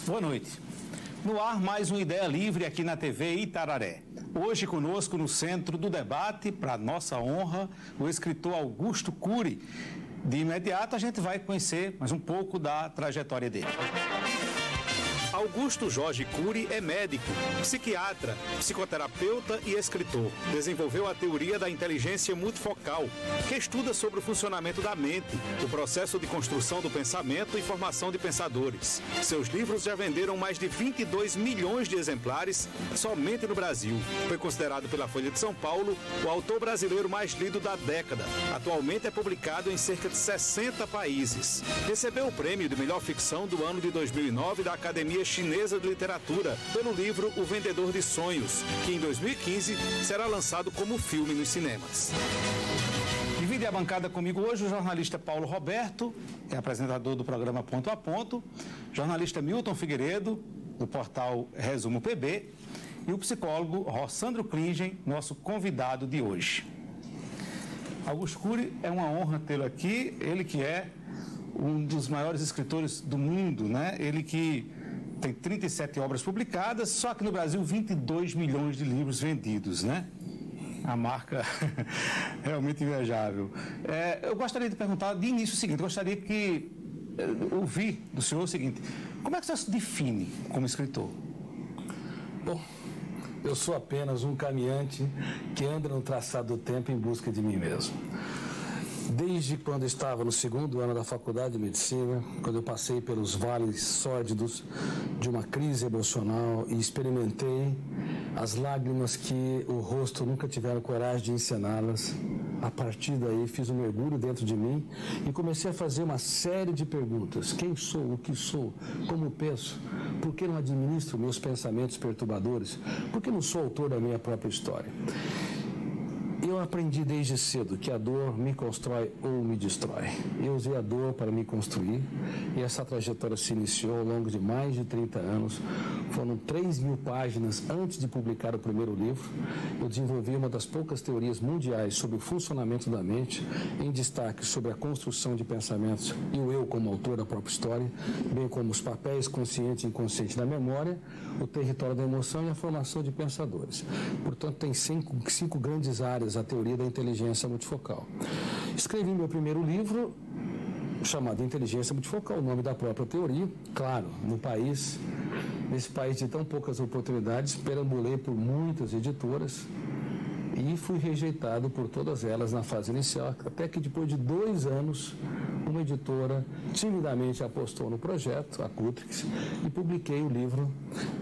Boa noite. No ar, mais uma Ideia Livre aqui na TV Itararé. Hoje conosco no centro do debate, para nossa honra, o escritor Augusto Cury. De imediato a gente vai conhecer mais um pouco da trajetória dele. Augusto Jorge Cury é médico, psiquiatra, psicoterapeuta e escritor. Desenvolveu a teoria da inteligência multifocal, que estuda sobre o funcionamento da mente, o processo de construção do pensamento e formação de pensadores. Seus livros já venderam mais de 22 milhões de exemplares somente no Brasil. Foi considerado pela Folha de São Paulo o autor brasileiro mais lido da década. Atualmente é publicado em cerca de 60 países. Recebeu o prêmio de melhor ficção do ano de 2009 da Academia Chinesa de Literatura pelo livro O Vendedor de Sonhos, que em 2015 será lançado como filme nos cinemas. Divide a bancada comigo hoje o jornalista Paulo Roberto, é apresentador do programa Ponto a Ponto, jornalista Milton Figueiredo, do portal Resumo PB, e o psicólogo Rossandro Klingen, nosso convidado de hoje. Augusto Cury, é uma honra tê-lo aqui, ele que é um dos maiores escritores do mundo, né? Ele que tem 37 obras publicadas, só que no Brasil 22 milhões de livros vendidos, né? A marca realmente invejável. Eu gostaria de perguntar de início o seguinte, eu gostaria que ouvir do senhor o seguinte, como é que você se define como escritor? Bom, eu sou apenas um caminhante que anda no traçado do tempo em busca de mim mesmo. Desde quando estava no segundo ano da faculdade de medicina, quando eu passei pelos vales sórdidos de uma crise emocional e experimentei as lágrimas que o rosto nunca tiveram coragem de encená-las, a partir daí fiz um mergulho dentro de mim e comecei a fazer uma série de perguntas. Quem sou? O que sou? Como penso? Por que não administro meus pensamentos perturbadores? Por que não sou autor da minha própria história? Eu aprendi desde cedo que a dor me constrói ou me destrói. Eu usei a dor para me construir e essa trajetória se iniciou ao longo de mais de 30 anos. Foram 3.000 páginas antes de publicar o primeiro livro. Eu desenvolvi uma das poucas teorias mundiais sobre o funcionamento da mente, em destaque sobre a construção de pensamentos e o eu como autor da própria história, bem como os papéis consciente e inconsciente da memória, o território da emoção e a formação de pensadores. Portanto, tem cinco grandes áreas a teoria da inteligência multifocal. Escrevi meu primeiro livro, chamado Inteligência Multifocal, o nome da própria teoria. Claro, nesse país de tão poucas oportunidades, perambulei por muitas editoras e fui rejeitado por todas elas na fase inicial, até que depois de 2 anos, uma editora timidamente apostou no projeto, a Cutrix, e publiquei o livro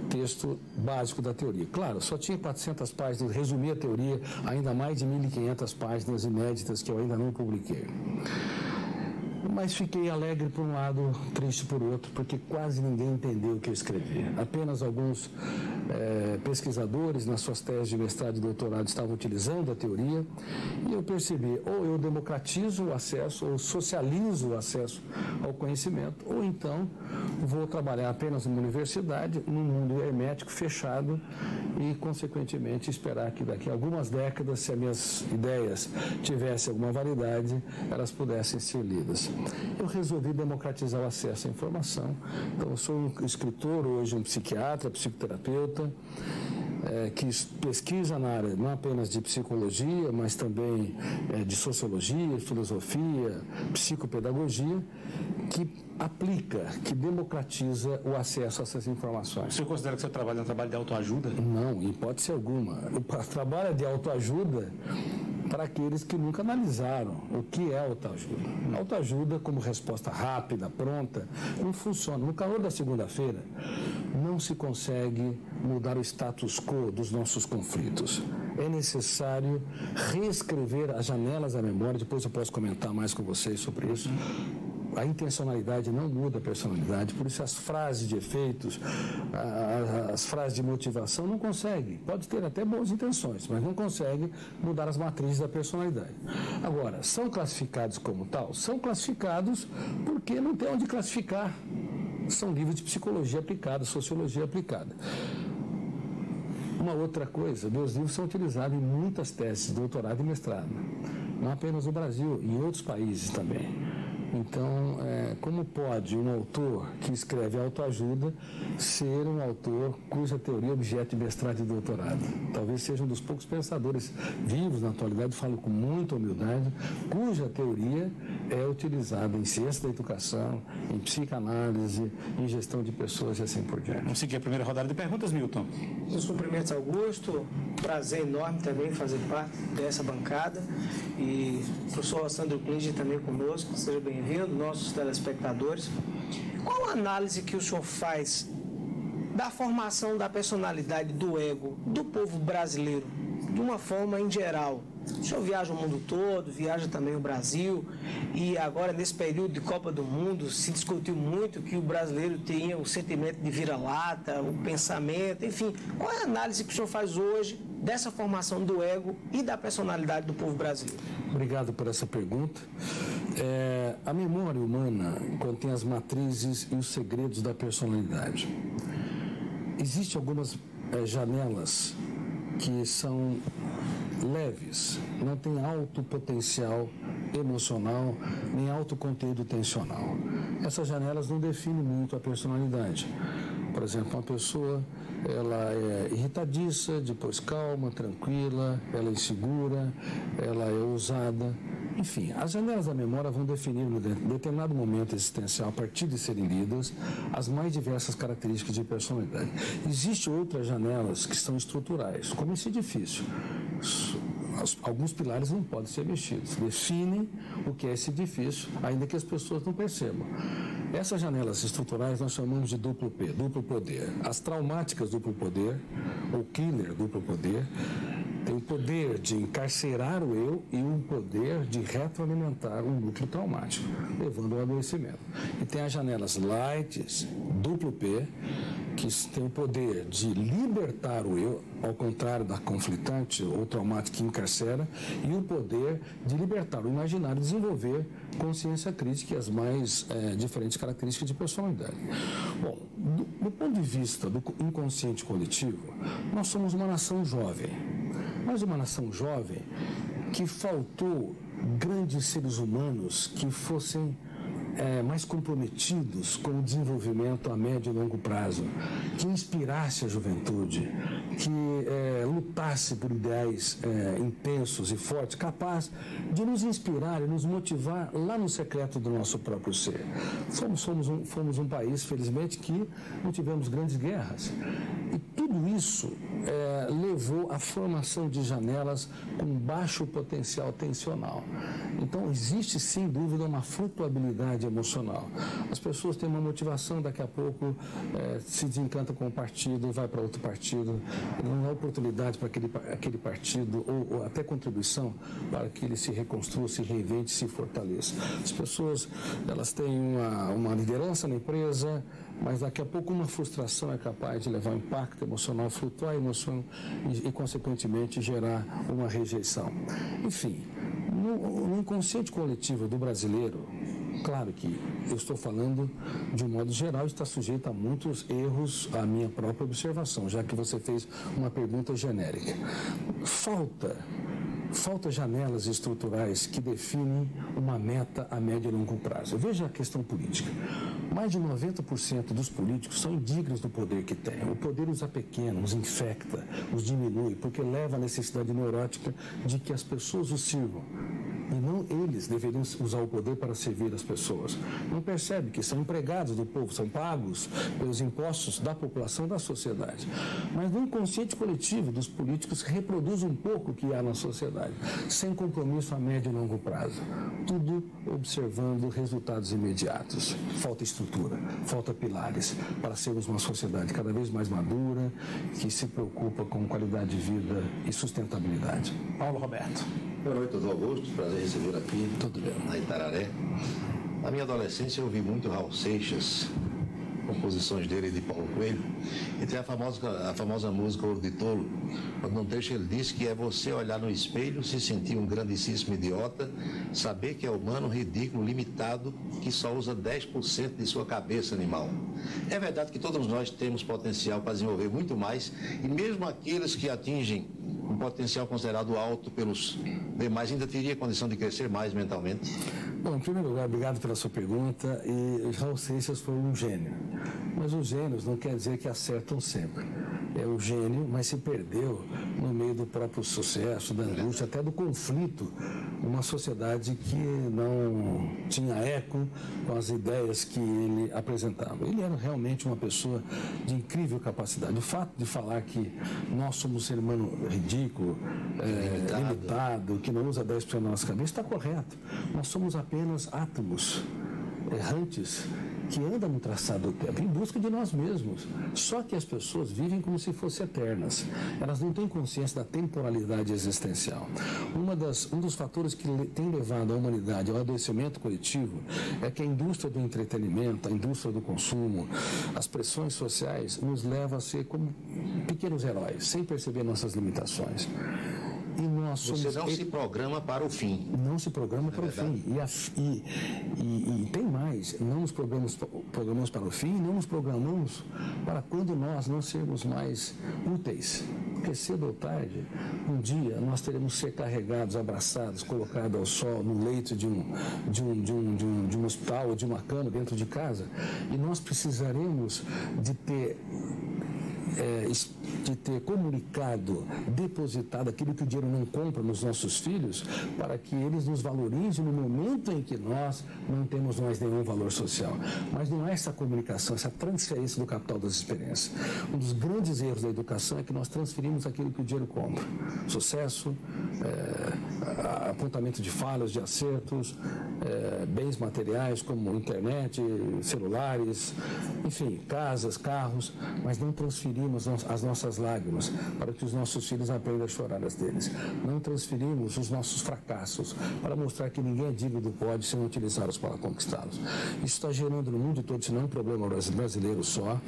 texto básico da teoria. Claro, só tinha 400 páginas, resumi a teoria, ainda mais de 1.500 páginas inéditas que eu ainda não publiquei. Mas fiquei alegre por um lado, triste por outro, porque quase ninguém entendeu o que eu escrevi. Apenas alguns pesquisadores, nas suas teses de mestrado e doutorado, estavam utilizando a teoria, e eu percebi, ou eu democratizo o acesso, ou socializo o acesso ao conhecimento, ou então vou trabalhar apenas numa universidade, num mundo hermético, fechado, e, consequentemente, esperar que daqui a algumas décadas, se as minhas ideias tivessem alguma validade, elas pudessem ser lidas. Eu resolvi democratizar o acesso à informação. Então, eu sou um escritor, hoje um psiquiatra, psicoterapeuta, que pesquisa na área não apenas de psicologia, mas também de sociologia, filosofia, psicopedagogia, que aplica, que democratiza o acesso a essas informações. O senhor considera que seu trabalho é um trabalho de autoajuda? Não, em hipótese alguma. O trabalho é de autoajuda para aqueles que nunca analisaram o que é autoajuda. Autoajuda, como resposta rápida, pronta, não funciona. No calor da segunda-feira, não se consegue mudar o status quo dos nossos conflitos. É necessário reescrever as janelas da memória, depois eu posso comentar mais com vocês sobre isso. A intencionalidade não muda a personalidade, por isso as frases de efeitos, as frases de motivação não conseguem. Pode ter até boas intenções, mas não consegue mudar as matrizes da personalidade. Agora, são classificados como tal? São classificados porque não tem onde classificar. São livros de psicologia aplicada, sociologia aplicada. Uma outra coisa, meus livros são utilizados em muitas teses de doutorado e mestrado. Não apenas no Brasil, em outros países também. Então, como pode um autor que escreve autoajuda ser um autor cuja teoria é objeto de mestrado e doutorado? Talvez seja um dos poucos pensadores vivos na atualidade, falo com muita humildade, cuja teoria é utilizada em ciência da educação, em psicanálise, em gestão de pessoas e assim por diante. Vamos seguir a primeira rodada de perguntas, Milton. Meus cumprimentos, Augusto. Prazer enorme também fazer parte dessa bancada. E o professor Sandro Clinge também conosco. Seja bem-vindo, nossos telespectadores. Qual a análise que o senhor faz da formação da personalidade, do ego, do povo brasileiro, de uma forma em geral? O senhor viaja o mundo todo, viaja também o Brasil, e agora nesse período de Copa do Mundo se discutiu muito que o brasileiro tinha o sentimento de vira-lata, o pensamento, enfim. Qual é a análise que o senhor faz hoje dessa formação do ego e da personalidade do povo brasileiro? Obrigado por essa pergunta. A memória humana contém as matrizes e os segredos da personalidade. Existem algumas janelas que são leves, não tem alto potencial emocional, nem alto conteúdo tensional. Essas janelas não definem muito a personalidade. Por exemplo, uma pessoa, ela é irritadiça, depois calma, tranquila, ela é insegura, ela é ousada. Enfim, as janelas da memória vão definir, em determinado momento existencial, a partir de serem lidas, as mais diversas características de personalidade. Existem outras janelas que são estruturais, como esse edifício. Alguns pilares não podem ser mexidos, definem o que é esse edifício, ainda que as pessoas não percebam. Essas janelas estruturais nós chamamos de duplo P, duplo poder. As traumáticas, duplo poder, ou killer, duplo poder, tem o poder de encarcerar o eu e o poder de retroalimentar um núcleo traumático, levando ao adoecimento. E tem as janelas light, duplo P, que tem o poder de libertar o eu, ao contrário da conflitante ou traumática que encarcera, e o poder de libertar o imaginário e desenvolver consciência crítica e as mais diferentes características de personalidade. Bom, do ponto de vista do inconsciente coletivo, nós somos uma nação jovem, mas uma nação jovem que faltou grandes seres humanos que fossem mais comprometidos com o desenvolvimento a médio e longo prazo, que inspirasse a juventude, que lutasse por ideais intensos e fortes, capaz de nos inspirar e nos motivar lá no secreto do nosso próprio ser. Fomos um país, felizmente, que não tivemos grandes guerras. E tudo isso levou à formação de janelas com baixo potencial tensional. Então, existe, sem dúvida, uma flutuabilidade emocional. As pessoas têm uma motivação, daqui a pouco se desencanta com o partido e vai para outro partido. Não há oportunidade para aquele partido ou até contribuição para que ele se reconstrua, se reinvente, se fortaleça. As pessoas, elas têm uma liderança na empresa, mas daqui a pouco uma frustração é capaz de levar um impacto emocional, flutuar a emoção e consequentemente, gerar uma rejeição. Enfim, no inconsciente coletivo do brasileiro, claro que eu estou falando de um modo geral, está sujeito a muitos erros à minha própria observação, já que você fez uma pergunta genérica. Falta janelas estruturais que definem uma meta a médio e longo prazo. Veja a questão política. Mais de 90% dos políticos são indignos do poder que têm. O poder os apequena, os infecta, os diminui, porque leva à necessidade neurótica de que as pessoas os sirvam. E não eles deveriam usar o poder para servir as pessoas. Não percebe que são empregados do povo, são pagos pelos impostos da população, da sociedade. Mas no inconsciente coletivo dos políticos reproduz um pouco o que há na sociedade, sem compromisso a médio e longo prazo. Tudo observando resultados imediatos. Falta estrutura, falta pilares para sermos uma sociedade cada vez mais madura, que se preocupa com qualidade de vida e sustentabilidade. Paulo Roberto. Boa noite, doutor Augusto. Prazer receber aqui. Tudo bem. Na Itararé. Na minha adolescência eu ouvi muito Raul Seixas, composições dele e de Paulo Coelho. E tem a famosa música Ouro de Tolo, quando num trecho ele diz que é você olhar no espelho, se sentir um grandíssimo idiota, saber que é humano, ridículo, limitado, que só usa 10% de sua cabeça animal. É verdade que todos nós temos potencial para desenvolver muito mais, e mesmo aqueles que atingem um potencial considerado alto pelos demais ainda teria condição de crescer mais mentalmente? Bom, em primeiro lugar, obrigado pela sua pergunta. E Raul Seixas foi um gênio. Mas os gênios não quer dizer que acertam sempre. É o gênio, mas se perdeu no meio do próprio sucesso, da angústia, até do conflito, numa sociedade que não tinha eco com as ideias que ele apresentava. Ele era realmente uma pessoa de incrível capacidade. O fato de falar que nós somos um ser humano ridículo, limitado, que não usa 10% da nossa cabeça, está correto. Nós somos apenas átomos errantes que andam no traçado do tempo, em busca de nós mesmos. Só que as pessoas vivem como se fossem eternas. Elas não têm consciência da temporalidade existencial. Um dos fatores que tem levado a humanidade ao adoecimento coletivo é que a indústria do entretenimento, a indústria do consumo, as pressões sociais nos levam a ser como pequenos heróis, sem perceber nossas limitações. E nós somos... Você não se programa para o fim. Não se programa para o fim. E tem mais, não nos programamos para o fim, não nos programamos para quando nós não sermos mais úteis. Porque cedo ou tarde, um dia, nós teremos que ser carregados, abraçados, colocados ao sol, no leito de um hospital ou de uma cama dentro de casa. E nós precisaremos de ter comunicado, depositado aquilo que o dinheiro não compra nos nossos filhos, para que eles nos valorizem no momento em que nós não temos mais nenhum valor social. Mas não é essa comunicação, essa transferência do capital das experiências. Um dos grandes erros da educação é que nós transferimos aquilo que o dinheiro compra. Sucesso, apontamento de falhas, de acertos, bens materiais como internet, celulares, enfim, casas, carros, mas não transferimos as nossas lágrimas para que os nossos filhos aprendam a chorar as deles. Não transferimos os nossos fracassos para mostrar que ninguém é digno do pódio sem utilizá-los para conquistá-los. Isso está gerando no mundo todo, isso não é um problema brasileiro só.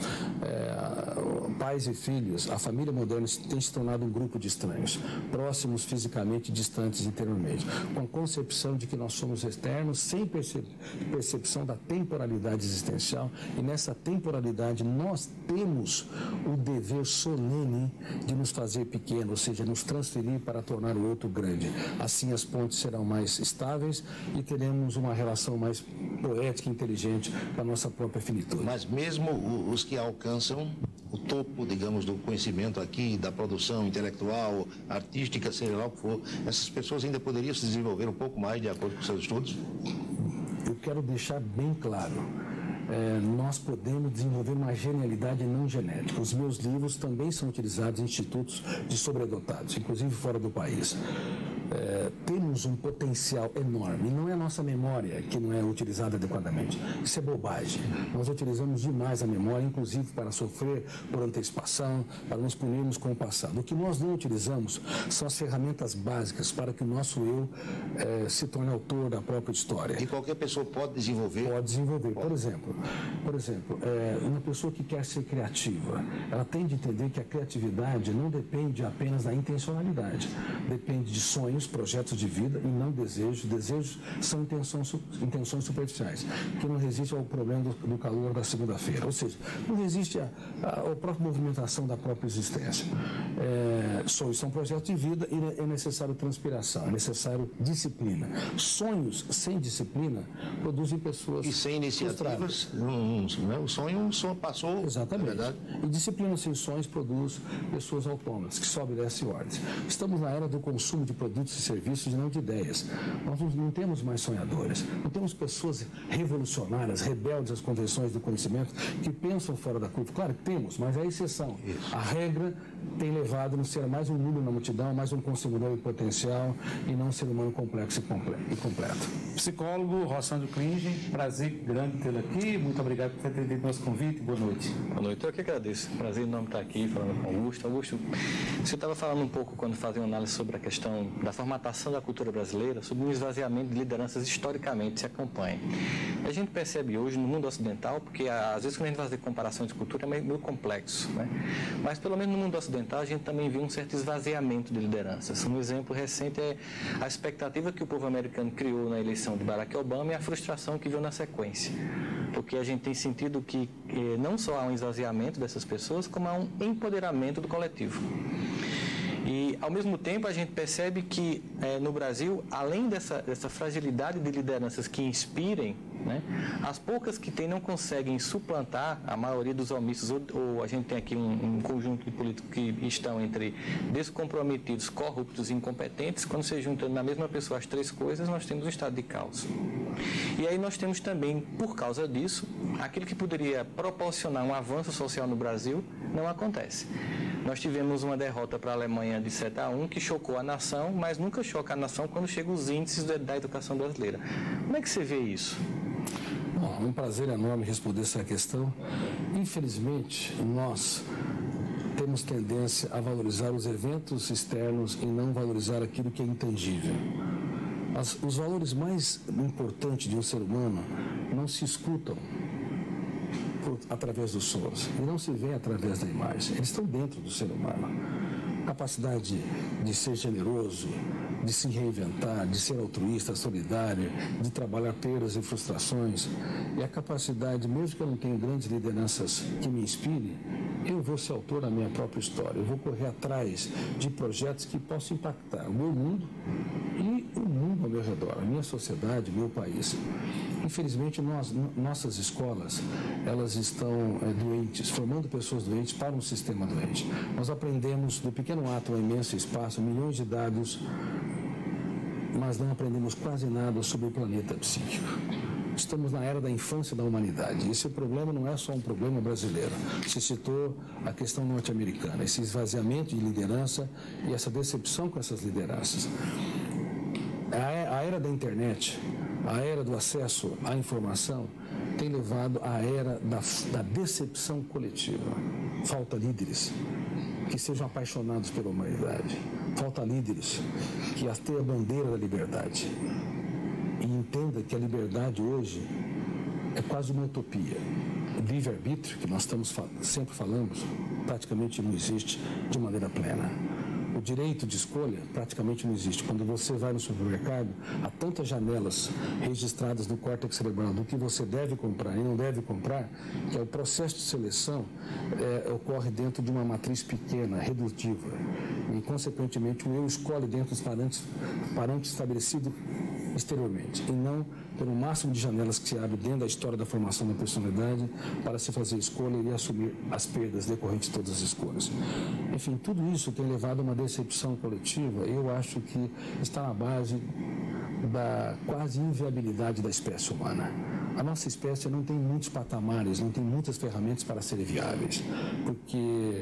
Pais e filhos, a família moderna tem se tornado um grupo de estranhos, próximos fisicamente, distantes interiormente, com a concepção de que nós somos eternos, sem percepção da temporalidade existencial, e nessa temporalidade nós temos o dever solene de nos fazer pequeno, ou seja, nos transferir para tornar o outro grande. Assim as pontes serão mais estáveis e teremos uma relação mais poética e inteligente com a nossa própria finitude. Mas mesmo os que alcançam o topo, digamos, do conhecimento aqui, da produção intelectual, artística, seja lá o que for, essas pessoas ainda poderiam se desenvolver um pouco mais de acordo com seus estudos? Eu quero deixar bem claro. Nós podemos desenvolver uma genialidade não genética. Os meus livros também são utilizados em institutos de sobredotados, inclusive fora do país. Temos um potencial enorme. E não é a nossa memória que não é utilizada adequadamente. Isso é bobagem. Nós utilizamos demais a memória, inclusive para sofrer por antecipação, para nos punirmos com o passado. O que nós não utilizamos são as ferramentas básicas para que o nosso eu se torne autor da própria história. E qualquer pessoa pode desenvolver? Pode desenvolver. Por exemplo, uma pessoa que quer ser criativa, ela tem de entender que a criatividade não depende apenas da intencionalidade. Depende de sonhos, projetos de vida e não desejos. Desejos são intenções superficiais, que não resistem ao problema do calor da segunda-feira. Ou seja, não resiste à própria movimentação da própria existência. Sonhos são projetos de vida e é necessário transpiração, é necessário disciplina. Sonhos sem disciplina produzem pessoas e sem iniciativas, o sonho só passou. Exatamente. Verdade. E disciplina sem sonhos produz pessoas autônomas, que só obedecem ordens. Estamos na era do consumo de produtos e serviços e não de ideias. Nós não temos mais sonhadores, não temos pessoas revolucionárias, rebeldes às convenções do conhecimento, que pensam fora da curva. Claro que temos, mas é a exceção. Isso. A regra tem levado a não ser mais um número na multidão, mais um consumidor em potencial e não um ser humano complexo e completo. Psicólogo Rossandro Klinge, prazer grande tê-lo aqui. Muito obrigado por ter atendido nosso convite. Boa noite. Boa noite. Eu que agradeço. Prazer enorme estar aqui falando com o Augusto. Augusto, você estava falando um pouco quando fazia uma análise sobre a questão da formatação da cultura brasileira, sobre o esvaziamento de lideranças historicamente se acompanha. A gente percebe hoje no mundo ocidental, porque às vezes quando a gente vai fazer comparações de cultura é meio complexo, né? Mas pelo menos no mundo ocidental a gente também viu um certo esvaziamento de lideranças. Um exemplo recente é a expectativa que o povo americano criou na eleição de Barack Obama e a frustração que veio na sequência. Porque a gente tem sentido que não só há um esvaziamento dessas pessoas, como há um empoderamento do coletivo. E, ao mesmo tempo, a gente percebe que, no Brasil, além dessa fragilidade de lideranças que inspirem, né, as poucas que tem não conseguem suplantar a maioria dos omissos, ou a gente tem aqui um conjunto de políticos que estão entre descomprometidos, corruptos e incompetentes. Quando você junta na mesma pessoa as três coisas, nós temos um estado de caos. E aí nós temos também, por causa disso, aquilo que poderia proporcionar um avanço social no Brasil, não acontece. Nós tivemos uma derrota para a Alemanha de 7-1, que chocou a nação, mas nunca choca a nação quando chegam os índices da educação brasileira. Como é que você vê isso? Bom, é um prazer enorme responder essa questão. Infelizmente, nós temos tendência a valorizar os eventos externos e não valorizar aquilo que é intangível. Os valores mais importantes de um ser humano não se escutam através dos sons e não se vê através da imagem. Eles estão dentro do ser humano. A capacidade de ser generoso, de se reinventar, de ser altruísta, solidário, de trabalhar perdas e frustrações, e a capacidade, mesmo que eu não tenha grandes lideranças que me inspirem, eu vou ser autor da minha própria história. Eu vou correr atrás de projetos que possam impactar o meu mundo e o mundo ao meu redor, a minha sociedade, o meu país. Infelizmente, nossas escolas, elas estão doentes, formando pessoas doentes para um sistema doente. Nós aprendemos do pequeno ato, um imenso espaço, milhões de dados, mas não aprendemos quase nada sobre o planeta psíquico. Estamos na era da infância da humanidade. Esse problema não é só um problema brasileiro. Se citou a questão norte-americana, esse esvaziamento de liderança e essa decepção com essas lideranças. A era da internet, a era do acesso à informação, tem levado à era da decepção coletiva. Falta líderes que sejam apaixonados pela humanidade. Falta líderes que tenham a bandeira da liberdade. E entenda que a liberdade hoje é quase uma utopia. O livre-arbítrio, que nós sempre falamos, praticamente não existe de maneira plena. O direito de escolha praticamente não existe. Quando você vai no supermercado, há tantas janelas registradas no córtex cerebral do que você deve comprar e não deve comprar, que o processo de seleção ocorre dentro de uma matriz pequena, redutiva. E, consequentemente, o eu escolhe dentro dos parâmetros estabelecidos exteriormente, e não pelo máximo de janelas que se abre dentro da história da formação da personalidade para se fazer escolha e assumir as perdas decorrentes de todas as escolhas. Enfim, tudo isso tem levado a uma decepção coletiva. Eu acho que está na base da quase inviabilidade da espécie humana. A nossa espécie não tem muitos patamares, não tem muitas ferramentas para serem viáveis, porque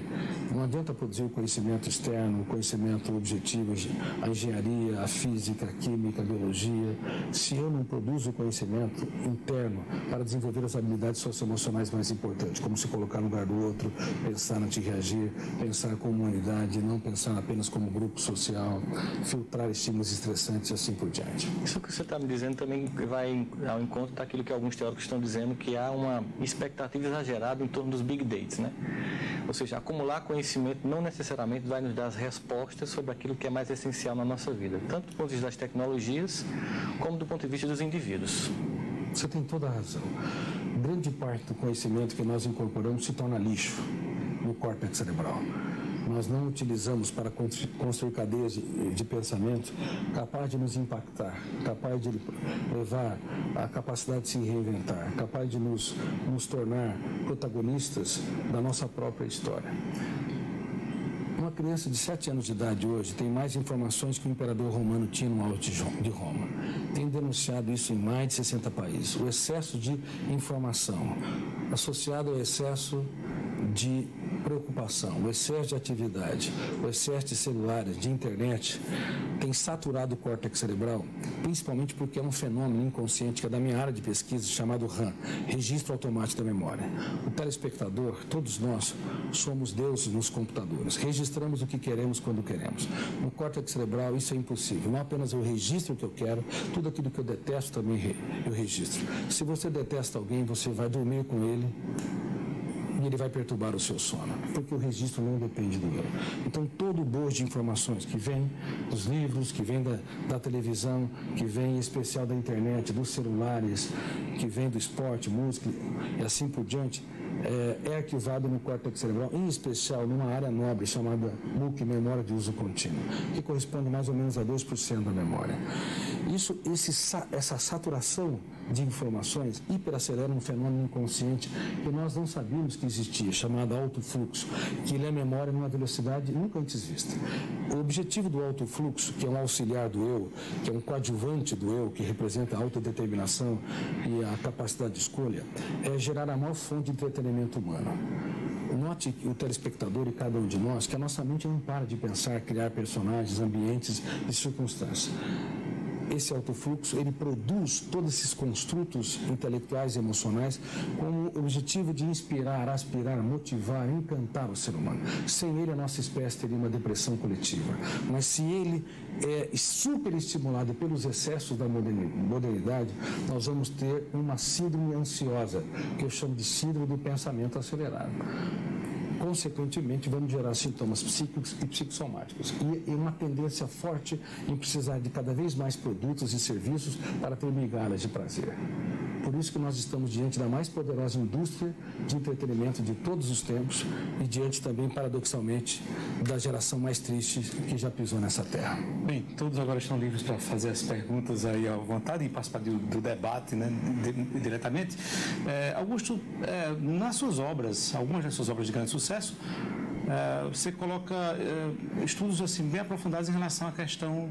não adianta produzir o conhecimento externo, o conhecimento objetivo, a engenharia, a física, a química, a biologia, se eu não produzo o conhecimento interno para desenvolver as habilidades socioemocionais mais importantes, como se colocar no lugar do outro, pensar antes de reagir, pensar como humanidade, não pensar apenas como grupo social, filtrar estímulos estressantes e assim por diante. Isso que você está me dizendo também vai ao encontro daquilo que alguns teóricos estão dizendo, que há uma expectativa exagerada em torno dos big dates, né? Ou seja, acumular conhecimento não necessariamente vai nos dar as respostas sobre aquilo que é mais essencial na nossa vida, tanto do ponto de vista das tecnologias, como do ponto de vista dos indivíduos. Você tem toda a razão. Grande parte do conhecimento que nós incorporamos se torna lixo no córtex cerebral. Nós não utilizamos para construir cadeias de pensamento capaz de nos impactar, capaz de levar a capacidade de se reinventar, capaz de nos tornar protagonistas da nossa própria história. Uma criança de 7 anos de idade hoje tem mais informações que o imperador romano tinha no Alto de Roma. Tem denunciado isso em mais de 60 países. O excesso de informação associado ao excesso de preocupação, o excesso de atividade, o excesso de celulares, de internet, tem saturado o córtex cerebral, principalmente porque é um fenômeno inconsciente que é da minha área de pesquisa, chamado RAM, Registro Automático da Memória. O telespectador, todos nós, somos deuses nos computadores, registramos o que queremos quando queremos. No córtex cerebral isso é impossível, não apenas eu registro o que eu quero, tudo aquilo que eu detesto também eu registro. Se você detesta alguém, você vai dormir com ele, e ele vai perturbar o seu sono, porque o registro não depende do eu. Então, todo o bojo de informações que vem dos livros, que vem da televisão, que vem em especial da internet, dos celulares, que vem do esporte, música e assim por diante, é arquivado no córtex cerebral, em especial numa área nobre chamada MUC, memória de uso contínuo, que corresponde mais ou menos a 2% da memória. Essa saturação de informações hiperacelera um fenômeno inconsciente que nós não sabíamos que existia, chamado alto fluxo, que lê a memória numa velocidade nunca antes vista. O objetivo do alto fluxo, que é um auxiliar do eu, que é um coadjuvante do eu, que representa a autodeterminação e a capacidade de escolha, é gerar a maior fonte de entretenimento humano. Note o telespectador e cada um de nós que a nossa mente não para de pensar, criar personagens, ambientes e circunstâncias. Esse autofluxo, ele produz todos esses construtos intelectuais e emocionais com o objetivo de inspirar, aspirar, motivar, encantar o ser humano. Sem ele, a nossa espécie teria uma depressão coletiva. Mas se ele é superestimulado pelos excessos da modernidade, nós vamos ter uma síndrome ansiosa, que eu chamo de síndrome do pensamento acelerado. Consequentemente, vamos gerar sintomas psíquicos e psicossomáticos. E uma tendência forte em precisar de cada vez mais produtos e serviços para ter migalhas de prazer. Por isso que nós estamos diante da mais poderosa indústria de entretenimento de todos os tempos e diante também, paradoxalmente, da geração mais triste que já pisou nessa terra. Bem, todos agora estão livres para fazer as perguntas aí à vontade e participar do debate, né, diretamente. Augusto, nas suas obras, algumas das suas obras de grande sucesso, você coloca estudos assim, bem aprofundados em relação à questão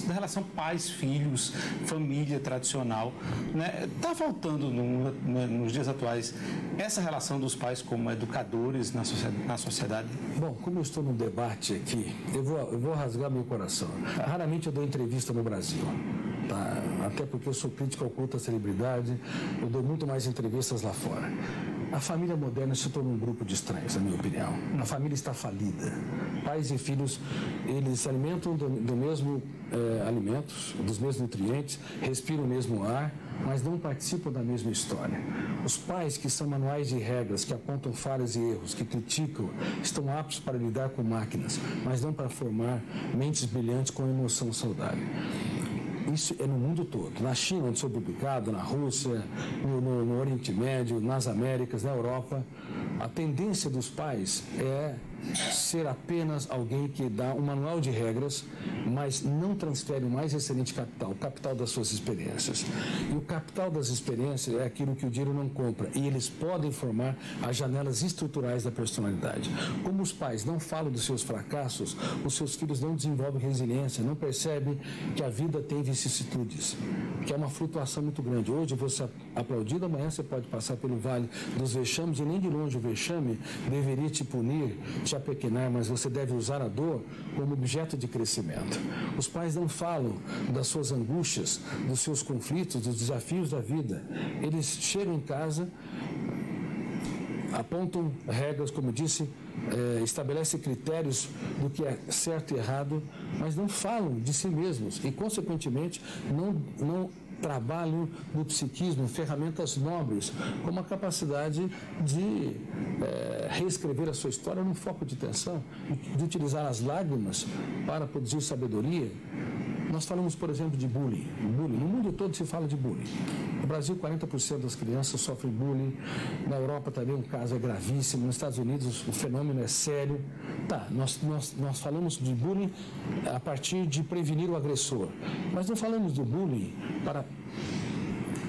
da relação pais-filhos, família tradicional. Está faltando nos dias atuais essa relação dos pais como educadores na sociedade? Bom, como eu estou num debate aqui, eu vou rasgar meu coração. Raramente eu dou entrevista no Brasil. Tá? Até porque eu sou crítico ao culto à celebridade, eu dou muito mais entrevistas lá fora. A família moderna se tornou um grupo de estranhos, na minha opinião. A família está falida. Pais e filhos, eles se alimentam do mesmo alimentos, dos mesmos nutrientes, respiram o mesmo ar, mas não participam da mesma história. Os pais, que são manuais de regras, que apontam falhas e erros, que criticam, estão aptos para lidar com máquinas, mas não para formar mentes brilhantes com emoção saudável. Isso é no mundo todo. Na China, onde sou publicado, na Rússia, no Oriente Médio, nas Américas, na Europa, a tendência dos pais é ser apenas alguém que dá um manual de regras, mas não transfere o mais excelente capital, o capital das suas experiências. E o capital das experiências é aquilo que o dinheiro não compra. E eles podem formar as janelas estruturais da personalidade. Como os pais não falam dos seus fracassos, os seus filhos não desenvolvem resiliência, não percebem que a vida tem vicissitudes, que é uma flutuação muito grande. Hoje você é aplaudido, amanhã você pode passar pelo vale dos vexames, e nem de longe o vexame deveria te punir, te apequenar, mas você deve usar a dor como objeto de crescimento. Os pais não falam das suas angústias, dos seus conflitos, dos desafios da vida. Eles chegam em casa, apontam regras, como disse, estabelecem critérios do que é certo e errado, mas não falam de si mesmos e, consequentemente, não trabalham no psiquismo, ferramentas nobres, como a capacidade de reescrever a sua história num foco de atenção, de utilizar as lágrimas para produzir sabedoria. Nós falamos, por exemplo, de bullying. No mundo todo se fala de bullying. No Brasil, 40% das crianças sofrem bullying. Na Europa também o caso é gravíssimo. Nos Estados Unidos o fenômeno é sério. Nós falamos de bullying a partir de prevenir o agressor. Mas não falamos de bullying para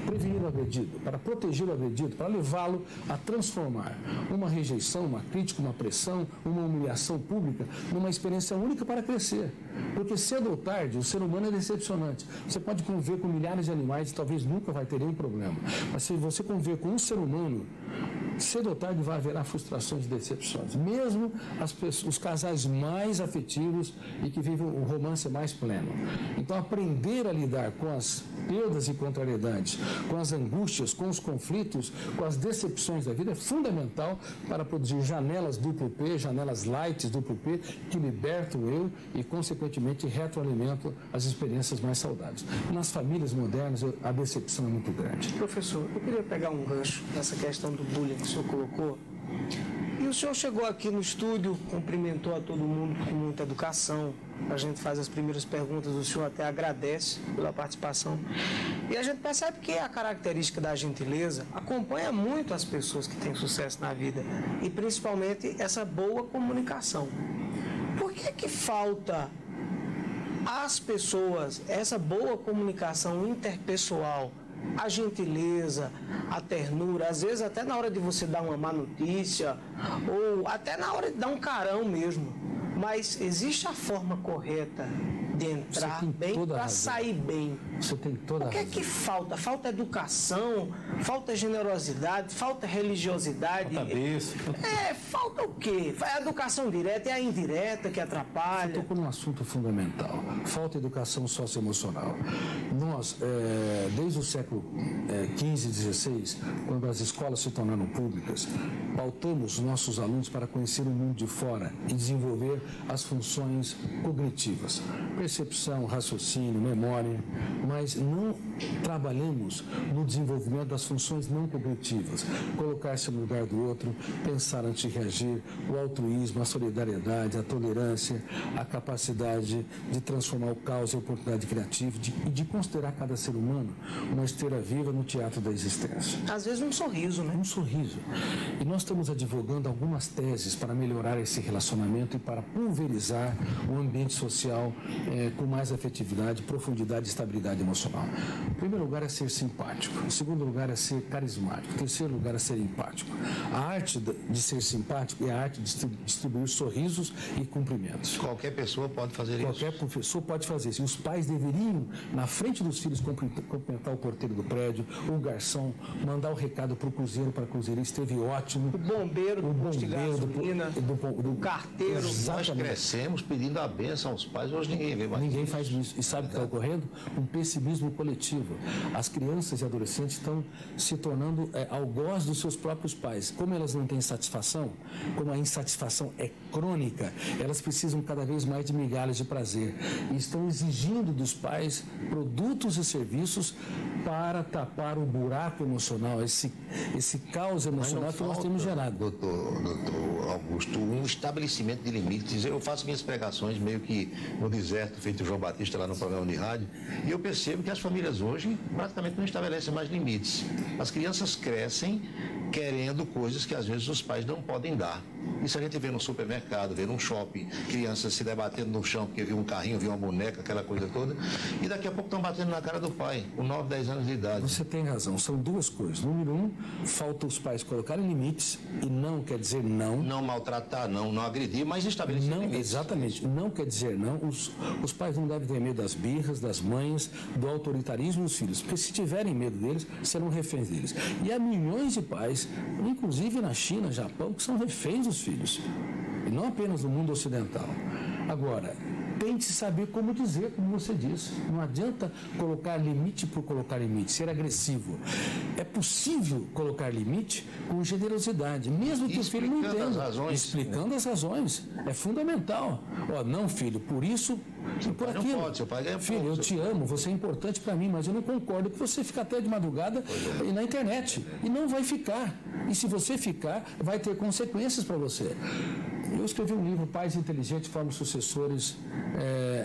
prevenir o agredido, para proteger o agredido, para levá-lo a transformar uma rejeição, uma crítica, uma pressão, uma humilhação pública numa experiência única para crescer. Porque cedo ou tarde o ser humano é decepcionante. Você pode conviver com milhares de animais e talvez nunca vai ter nenhum problema. Mas se você conviver com um ser humano, cedo ou tarde vai haver frustrações e decepções. Mesmo os casais mais afetivos e que vivem o romance mais pleno. Então, aprender a lidar com as perdas e contrariedades, com as angústias, com os conflitos, com as decepções da vida é fundamental para produzir janelas duplo P, janelas light duplo P, que libertam o eu e, consequentemente, retroalimentam as experiências mais saudáveis. Nas famílias modernas, a decepção é muito grande. Professor, eu queria pegar um gancho nessa questão do bullying que o senhor colocou. E o senhor chegou aqui no estúdio, cumprimentou a todo mundo com muita educação. A gente faz as primeiras perguntas, o senhor até agradece pela participação. E a gente percebe que a característica da gentileza acompanha muito as pessoas que têm sucesso na vida. E principalmente essa boa comunicação. Por que falta às pessoas essa boa comunicação interpessoal? A gentileza, a ternura, às vezes até na hora de você dar uma má notícia, ou até na hora de dar um carão mesmo. Mas existe a forma correta de entrar bem para sair bem. Você tem toda a razão. O que falta? Falta educação, falta generosidade, falta religiosidade. Falta berço. Falta o quê? A educação direta e a indireta que atrapalha. Você tocou num assunto fundamental. Falta educação socioemocional. Nós, desde o século XV e XVI, quando as escolas se tornaram públicas, pautamos nossos alunos para conhecer o mundo de fora e desenvolver as funções cognitivas. Percepção, raciocínio, memória, mas não trabalhamos no desenvolvimento das funções não cognitivas. Colocar-se no lugar do outro, pensar antes de reagir, o altruísmo, a solidariedade, a tolerância, a capacidade de transformar o caos em oportunidade criativa e de considerar cada ser humano uma esteira viva no teatro da existência. Às vezes um sorriso, né? Um sorriso. E nós estamos advogando algumas teses para melhorar esse relacionamento e para pulverizar o ambiente social com mais afetividade, profundidade e estabilidade emocional. Em primeiro lugar é ser simpático. Em segundo lugar é ser carismático. Em terceiro lugar é ser empático. A arte de ser simpático é a arte de distribuir sorrisos e cumprimentos. Qualquer pessoa pode fazer isso. Qualquer professor pode fazer isso. E os pais deveriam, na frente dos filhos, cumprimentar o porteiro do prédio, o garçom, mandar o recado para o cozinheiro, para a cozinheira, esteve ótimo. O bombeiro, o bombeiro do carteiro. Nós crescemos pedindo a bênção aos pais, hoje ninguém vê mais. Ninguém faz isso. E sabe o que está ocorrendo? Um pessimismo coletivo. As crianças e adolescentes estão se tornando algoz dos seus próprios pais. Como elas não têm satisfação, como a insatisfação é crônica, elas precisam cada vez mais de migalhas de prazer. E estão exigindo dos pais produtos e serviços para tapar o buraco emocional, esse caos emocional que nós temos gerado. Doutor Augusto, um estabelecimento de limites. Eu faço minhas pregações meio que no deserto, feito João Batista lá no programa de rádio, e eu percebo que as famílias hoje praticamente não estabelecem mais limites. As crianças crescem querendo coisas que às vezes os pais não podem dar. Isso a gente vê no supermercado, vê num shopping, crianças se debatendo no chão porque viu um carrinho, viu uma boneca, aquela coisa toda, e daqui a pouco estão batendo na cara do pai, com 9, 10 anos de idade. Você tem razão, são duas coisas. Número um, falta os pais colocarem limites, e não quer dizer não. Não maltratar, não agredir, mas estabelecer limites. Exatamente, não quer dizer não. Os pais não devem ter medo das birras, das mães, do autoritarismo dos filhos, porque se tiverem medo deles, serão reféns deles. E há milhões de pais, inclusive na China, Japão, que são reféns dos filhos, e não apenas no mundo ocidental. Agora, tente saber como dizer, como você disse. Não adianta colocar limite por colocar limite, ser agressivo. É possível colocar limite com generosidade, mesmo que o filho não entenda. Explicando as razões. É fundamental. Não, filho, por isso e por aquilo. Não pode, seu pai ganha filho, eu te amo, você é importante para mim, mas eu não concordo que você fica até de madrugada na internet. E não vai ficar. E se você ficar, vai ter consequências para você. Eu escrevi um livro, Pais Inteligentes Formam Sucessores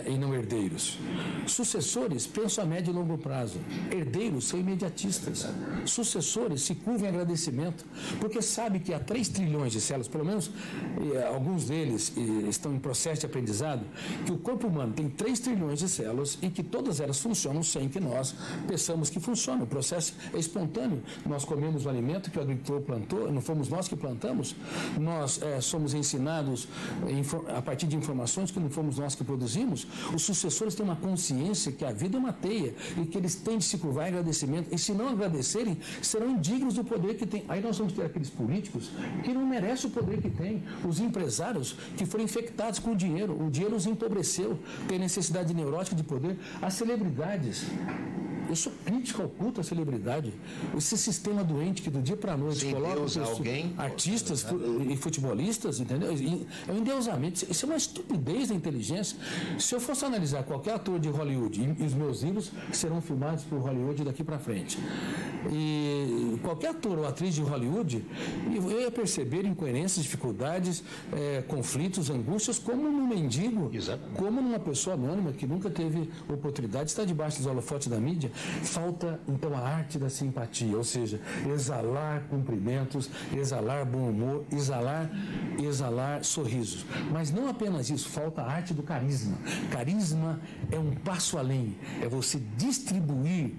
e Não Herdeiros. Sucessores pensam a médio e longo prazo. Herdeiros são imediatistas. Sucessores se curvam em agradecimento, porque sabe que há 3 trilhões de células, pelo menos alguns deles estão em processo de aprendizado, que o corpo humano tem 3 trilhões de células e que todas elas funcionam sem que nós pensamos que funcionam. O processo é espontâneo. Nós comemos o alimento que o agricultor plantou, não fomos nós que plantamos, nós somos ensinados a partir de informações que não fomos nós que produzimos. Os sucessores têm uma consciência que a vida é uma teia e que eles têm de se curvar em agradecimento, e se não agradecerem, serão indignos do poder que têm. Aí nós vamos ter aqueles políticos que não merecem o poder que têm, os empresários que foram infectados com o dinheiro os empobreceu, têm necessidade neurótica de poder, as celebridades Eu sou crítico ao culto à celebridade. Esse sistema doente que do dia para a noite coloca artistas e futebolistas, entendeu? É um endeusamento. Isso é uma estupidez da inteligência. Se eu fosse analisar qualquer ator de Hollywood, e os meus livros serão filmados por Hollywood daqui para frente, e qualquer ator ou atriz de Hollywood, eu ia perceber incoerências, dificuldades, conflitos, angústias, como num mendigo, como numa pessoa anônima que nunca teve oportunidade de estar debaixo dos holofotes da mídia. Falta, então, a arte da simpatia, ou seja, exalar cumprimentos, exalar bom humor, exalar sorrisos. Mas não apenas isso, falta a arte do carisma. Carisma é um passo além, é você distribuir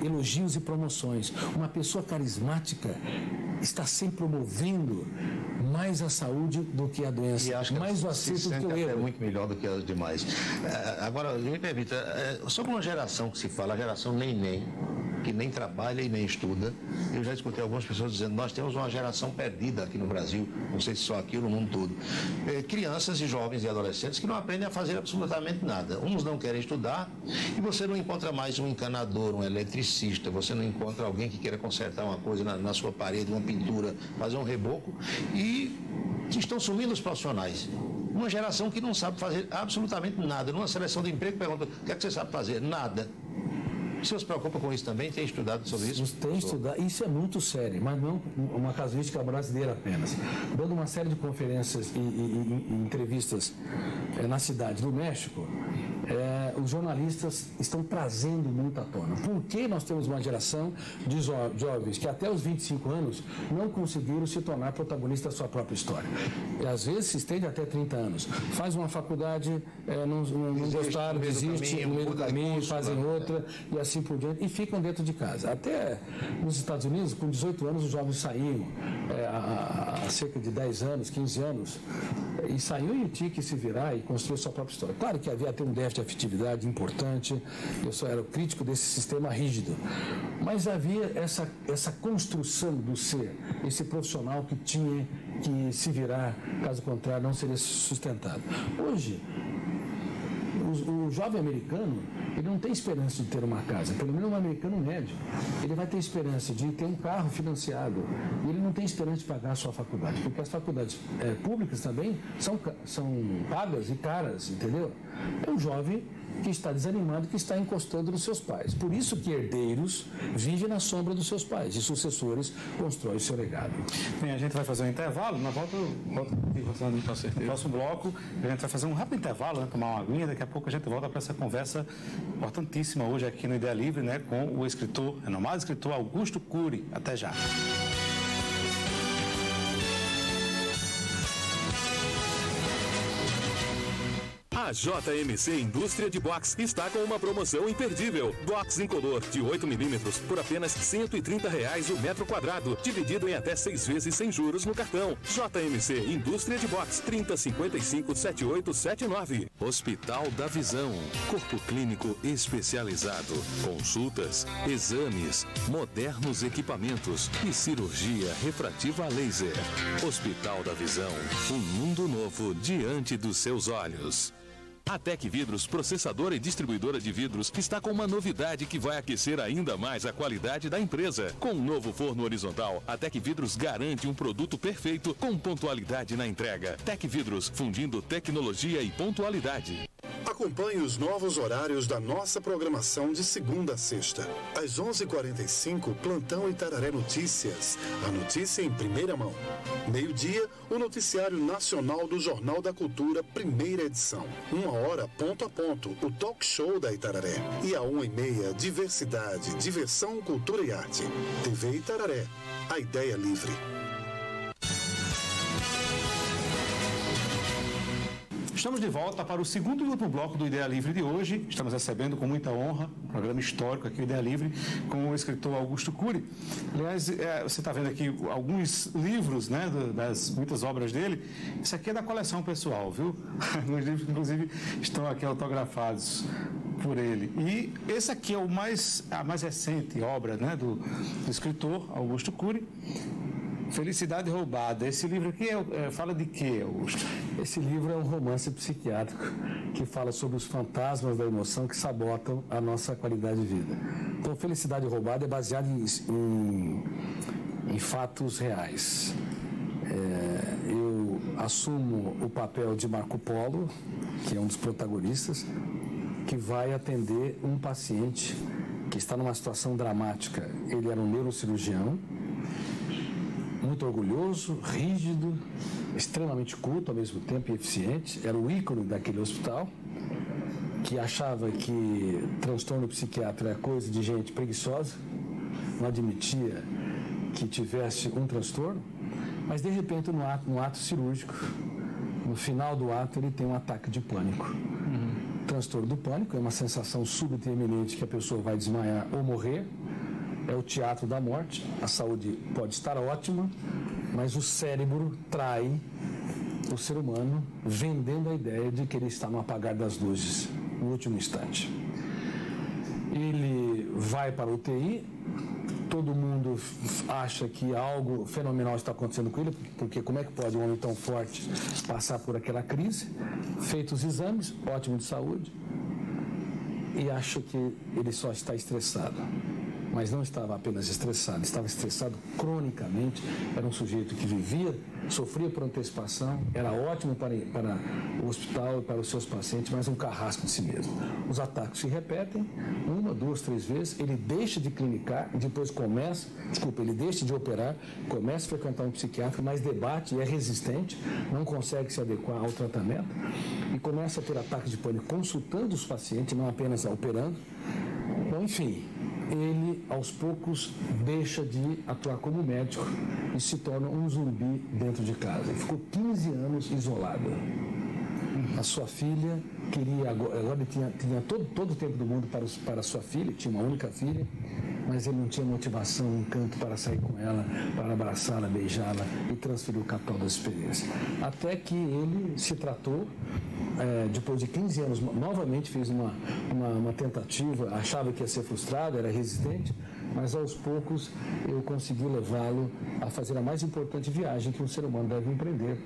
elogios e promoções. Uma pessoa carismática está sempre promovendo mais a saúde do que a doença, mais o acerto do que o erro. É muito melhor do que as demais. Agora, me permita, sobre uma geração que se fala, a geração neném, que nem trabalha e nem estuda. Eu já escutei algumas pessoas dizendo, nós temos uma geração perdida aqui no Brasil, não sei se só aqui ou no mundo todo. Crianças e jovens e adolescentes que não aprendem a fazer absolutamente nada. Uns não querem estudar e você não encontra mais um encanador, um eletricista, você não encontra alguém que queira consertar uma coisa na sua parede, uma pintura, fazer um reboco, e estão sumindo os profissionais. Uma geração que não sabe fazer absolutamente nada. Numa seleção de emprego, pergunta, o que é que você sabe fazer? Nada. O senhor se preocupa com isso também? Tem estudado sobre isso? Tem estudado. Isso é muito sério, mas não uma casuística brasileira apenas. Dando uma série de conferências e entrevistas na cidade do México, os jornalistas estão trazendo muito à tona. Por que nós temos uma geração de jovens que até os 25 anos não conseguiram se tornar protagonistas da sua própria história? E às vezes se estende até 30 anos. Faz uma faculdade, não gostaram, desiste no meio do caminho, fazem outra e assim por diante, e ficam dentro de casa. Até nos Estados Unidos, com 18 anos, os jovens saíam há cerca de 10 anos, 15 anos, e saíam e tinha que se virar e construir sua própria história. Claro que havia até um déficit de afetividade importante, eu só era crítico desse sistema rígido, mas havia essa construção do ser, esse profissional que tinha que se virar, caso contrário não seria sustentado. Hoje, o jovem americano, ele não tem esperança de ter uma casa, pelo menos um americano médio. Ele vai ter esperança de ter um carro financiado e ele não tem esperança de pagar a sua faculdade, porque as faculdades públicas também são pagas e caras, entendeu? É um jovem que está desanimado, que está encostando nos seus pais. Por isso que herdeiros vivem na sombra dos seus pais e sucessores constroem o seu legado. Bem, a gente vai fazer um intervalo, na volta no próximo bloco, a gente vai fazer um rápido intervalo, né, tomar uma aguinha, daqui a pouco a gente volta para essa conversa importantíssima hoje aqui no Ideia Livre, né, com o renomado escritor Augusto Cury. Até já. A JMC Indústria de Box está com uma promoção imperdível. Box incolor de 8mm por apenas R$ 130,00 o metro quadrado, dividido em até 6 vezes sem juros no cartão. JMC Indústria de Box, 3055-7879. Hospital da Visão, corpo clínico especializado, consultas, exames, modernos equipamentos e cirurgia refrativa a laser. Hospital da Visão, um mundo novo diante dos seus olhos. A Tec Vidros, processadora e distribuidora de vidros, está com uma novidade que vai aquecer ainda mais a qualidade da empresa. Com um novo forno horizontal, a Tec Vidros garante um produto perfeito com pontualidade na entrega. Tec Vidros, fundindo tecnologia e pontualidade. Acompanhe os novos horários da nossa programação de segunda a sexta. Às 11h45, Plantão Itararé Notícias. A notícia em primeira mão. Meio-dia, o noticiário nacional do Jornal da Cultura, primeira edição. 1h, ponto a ponto, o talk show da Itararé. E à 1h30, diversidade, diversão, cultura e arte. TV Itararé, a ideia livre. Estamos de volta para o segundo e último bloco do Ideia Livre de hoje. Estamos recebendo com muita honra um programa histórico aqui, o Ideia Livre, com o escritor Augusto Cury. Aliás, você está vendo aqui alguns livros, né, das muitas obras dele. Isso aqui é da coleção pessoal, viu? Os livros, inclusive, estão aqui autografados por ele. E esse aqui é a mais recente obra, né, do escritor Augusto Cury. Felicidade Roubada. Esse livro aqui fala de quê, Augusto? Esse livro é um romance psiquiátrico que fala sobre os fantasmas da emoção que sabotam a nossa qualidade de vida. Então, Felicidade Roubada é baseado em fatos reais. Eu assumo o papel de Marco Polo, que é um dos protagonistas, que vai atender um paciente que está numa situação dramática. Ele era um neurocirurgião, muito orgulhoso, rígido, extremamente culto ao mesmo tempo e eficiente. Era o ícone daquele hospital, que achava que transtorno psiquiátrico era coisa de gente preguiçosa, não admitia que tivesse um transtorno, mas de repente no ato cirúrgico, no final do ato, ele tem um ataque de pânico. Transtorno do pânico é uma sensação súbita e iminente que a pessoa vai desmaiar ou morrer. É o teatro da morte. A saúde pode estar ótima, mas o cérebro trai o ser humano, vendendo a ideia de que ele está no apagar das luzes, no último instante. Ele vai para a UTI, todo mundo acha que algo fenomenal está acontecendo com ele, porque como é que pode um homem tão forte passar por aquela crise? Feitos os exames, ótimo de saúde, e acha que ele só está estressado. Mas não estava apenas estressado, estava estressado cronicamente. Era um sujeito que vivia, sofria por antecipação, era ótimo para o hospital e para os seus pacientes, mas um carrasco de si mesmo. Os ataques se repetem, 1, 2, 3 vezes, ele deixa de clinicar, depois ele deixa de operar, começa a frequentar um psiquiatra, mas debate e é resistente, não consegue se adequar ao tratamento e começa a ter ataques de pânico consultando os pacientes, não apenas operando. Bom, enfim, ele aos poucos deixa de atuar como médico e se torna um zumbi dentro de casa. Ele ficou 15 anos isolado. A sua filha queria, agora ele tinha todo o tempo do mundo para a sua filha, tinha uma única filha, mas ele não tinha motivação, encanto para sair com ela, para abraçá-la, beijá-la e transferir o capital da experiência. Até que ele se tratou, depois de 15 anos, novamente fez uma tentativa, achava que ia ser frustrado, era resistente, mas aos poucos eu consegui levá-lo a fazer a mais importante viagem que um ser humano deve empreender,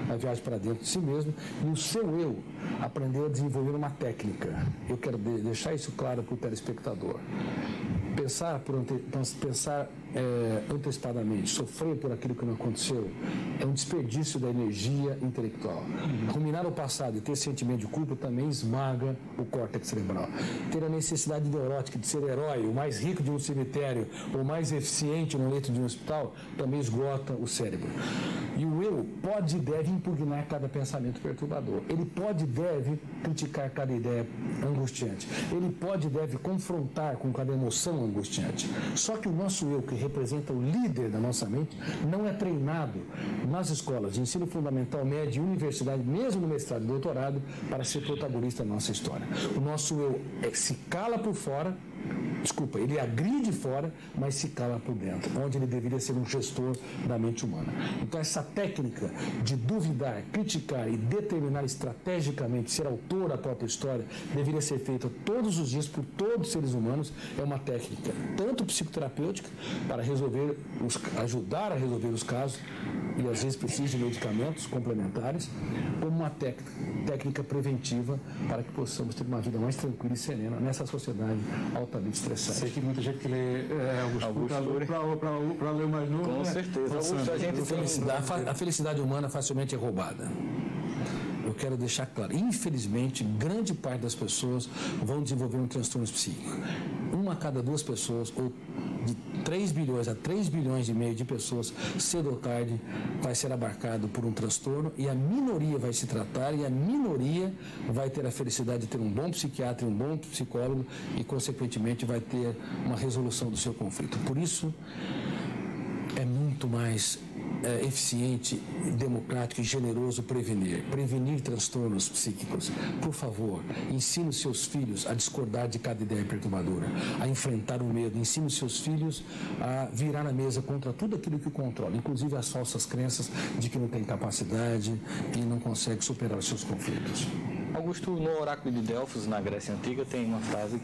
a viagem para dentro de si mesmo, e o seu eu aprendeu a desenvolver uma técnica. Eu quero deixar isso claro para o telespectador. Pensar antecipadamente, sofrer por aquilo que não aconteceu, é um desperdício da energia intelectual. Ruminar o passado e ter sentimento de culpa também esmaga o córtex cerebral. Ter a necessidade neurótica de ser herói, o mais rico de um cemitério, ou mais eficiente no leito de um hospital, também esgota o cérebro. E o eu pode e deve impugnar cada pensamento perturbador. Ele pode e deve criticar cada ideia angustiante. Ele pode e deve confrontar com cada emoção angustiante. Só que o nosso eu, que representa o líder da nossa mente, não é treinado nas escolas de ensino fundamental, médio e universidade, mesmo no mestrado e doutorado, para ser protagonista da nossa história. O nosso eu se cala por fora, ele agride fora, mas se cala por dentro, onde ele deveria ser um gestor da mente humana. Então essa técnica de duvidar, criticar e determinar estrategicamente ser autor da própria história deveria ser feita todos os dias por todos os seres humanos. É uma técnica tanto psicoterapêutica para ajudar a resolver os casos, e às vezes precisa de medicamentos complementares, como uma técnica preventiva para que possamos ter uma vida mais tranquila e serena nessa sociedade altamente estressante. Sei que muita gente que lê Augusto para ler mais novo. Com certeza. A felicidade humana facilmente é roubada. Eu quero deixar claro, infelizmente, grande parte das pessoas vão desenvolver um transtorno psíquico. 1 a cada 2 pessoas, ou de 3 bilhões a 3 bilhões e meio de pessoas, cedo ou tarde, vai ser abarcado por um transtorno, e a minoria vai se tratar, e a minoria vai ter a felicidade de ter um bom psiquiatra, um bom psicólogo, e, consequentemente, vai ter uma resolução do seu conflito. Por isso, é muito mais eficiente, democrático e generoso prevenir transtornos psíquicos. Por favor, ensine os seus filhos a discordar de cada ideia perturbadora, a enfrentar o medo. Ensine os seus filhos a virar a mesa contra tudo aquilo que o controla, inclusive as falsas crenças de que não tem capacidade e não consegue superar os seus conflitos. Augusto, no oráculo de Delfos, na Grécia Antiga, tem uma frase,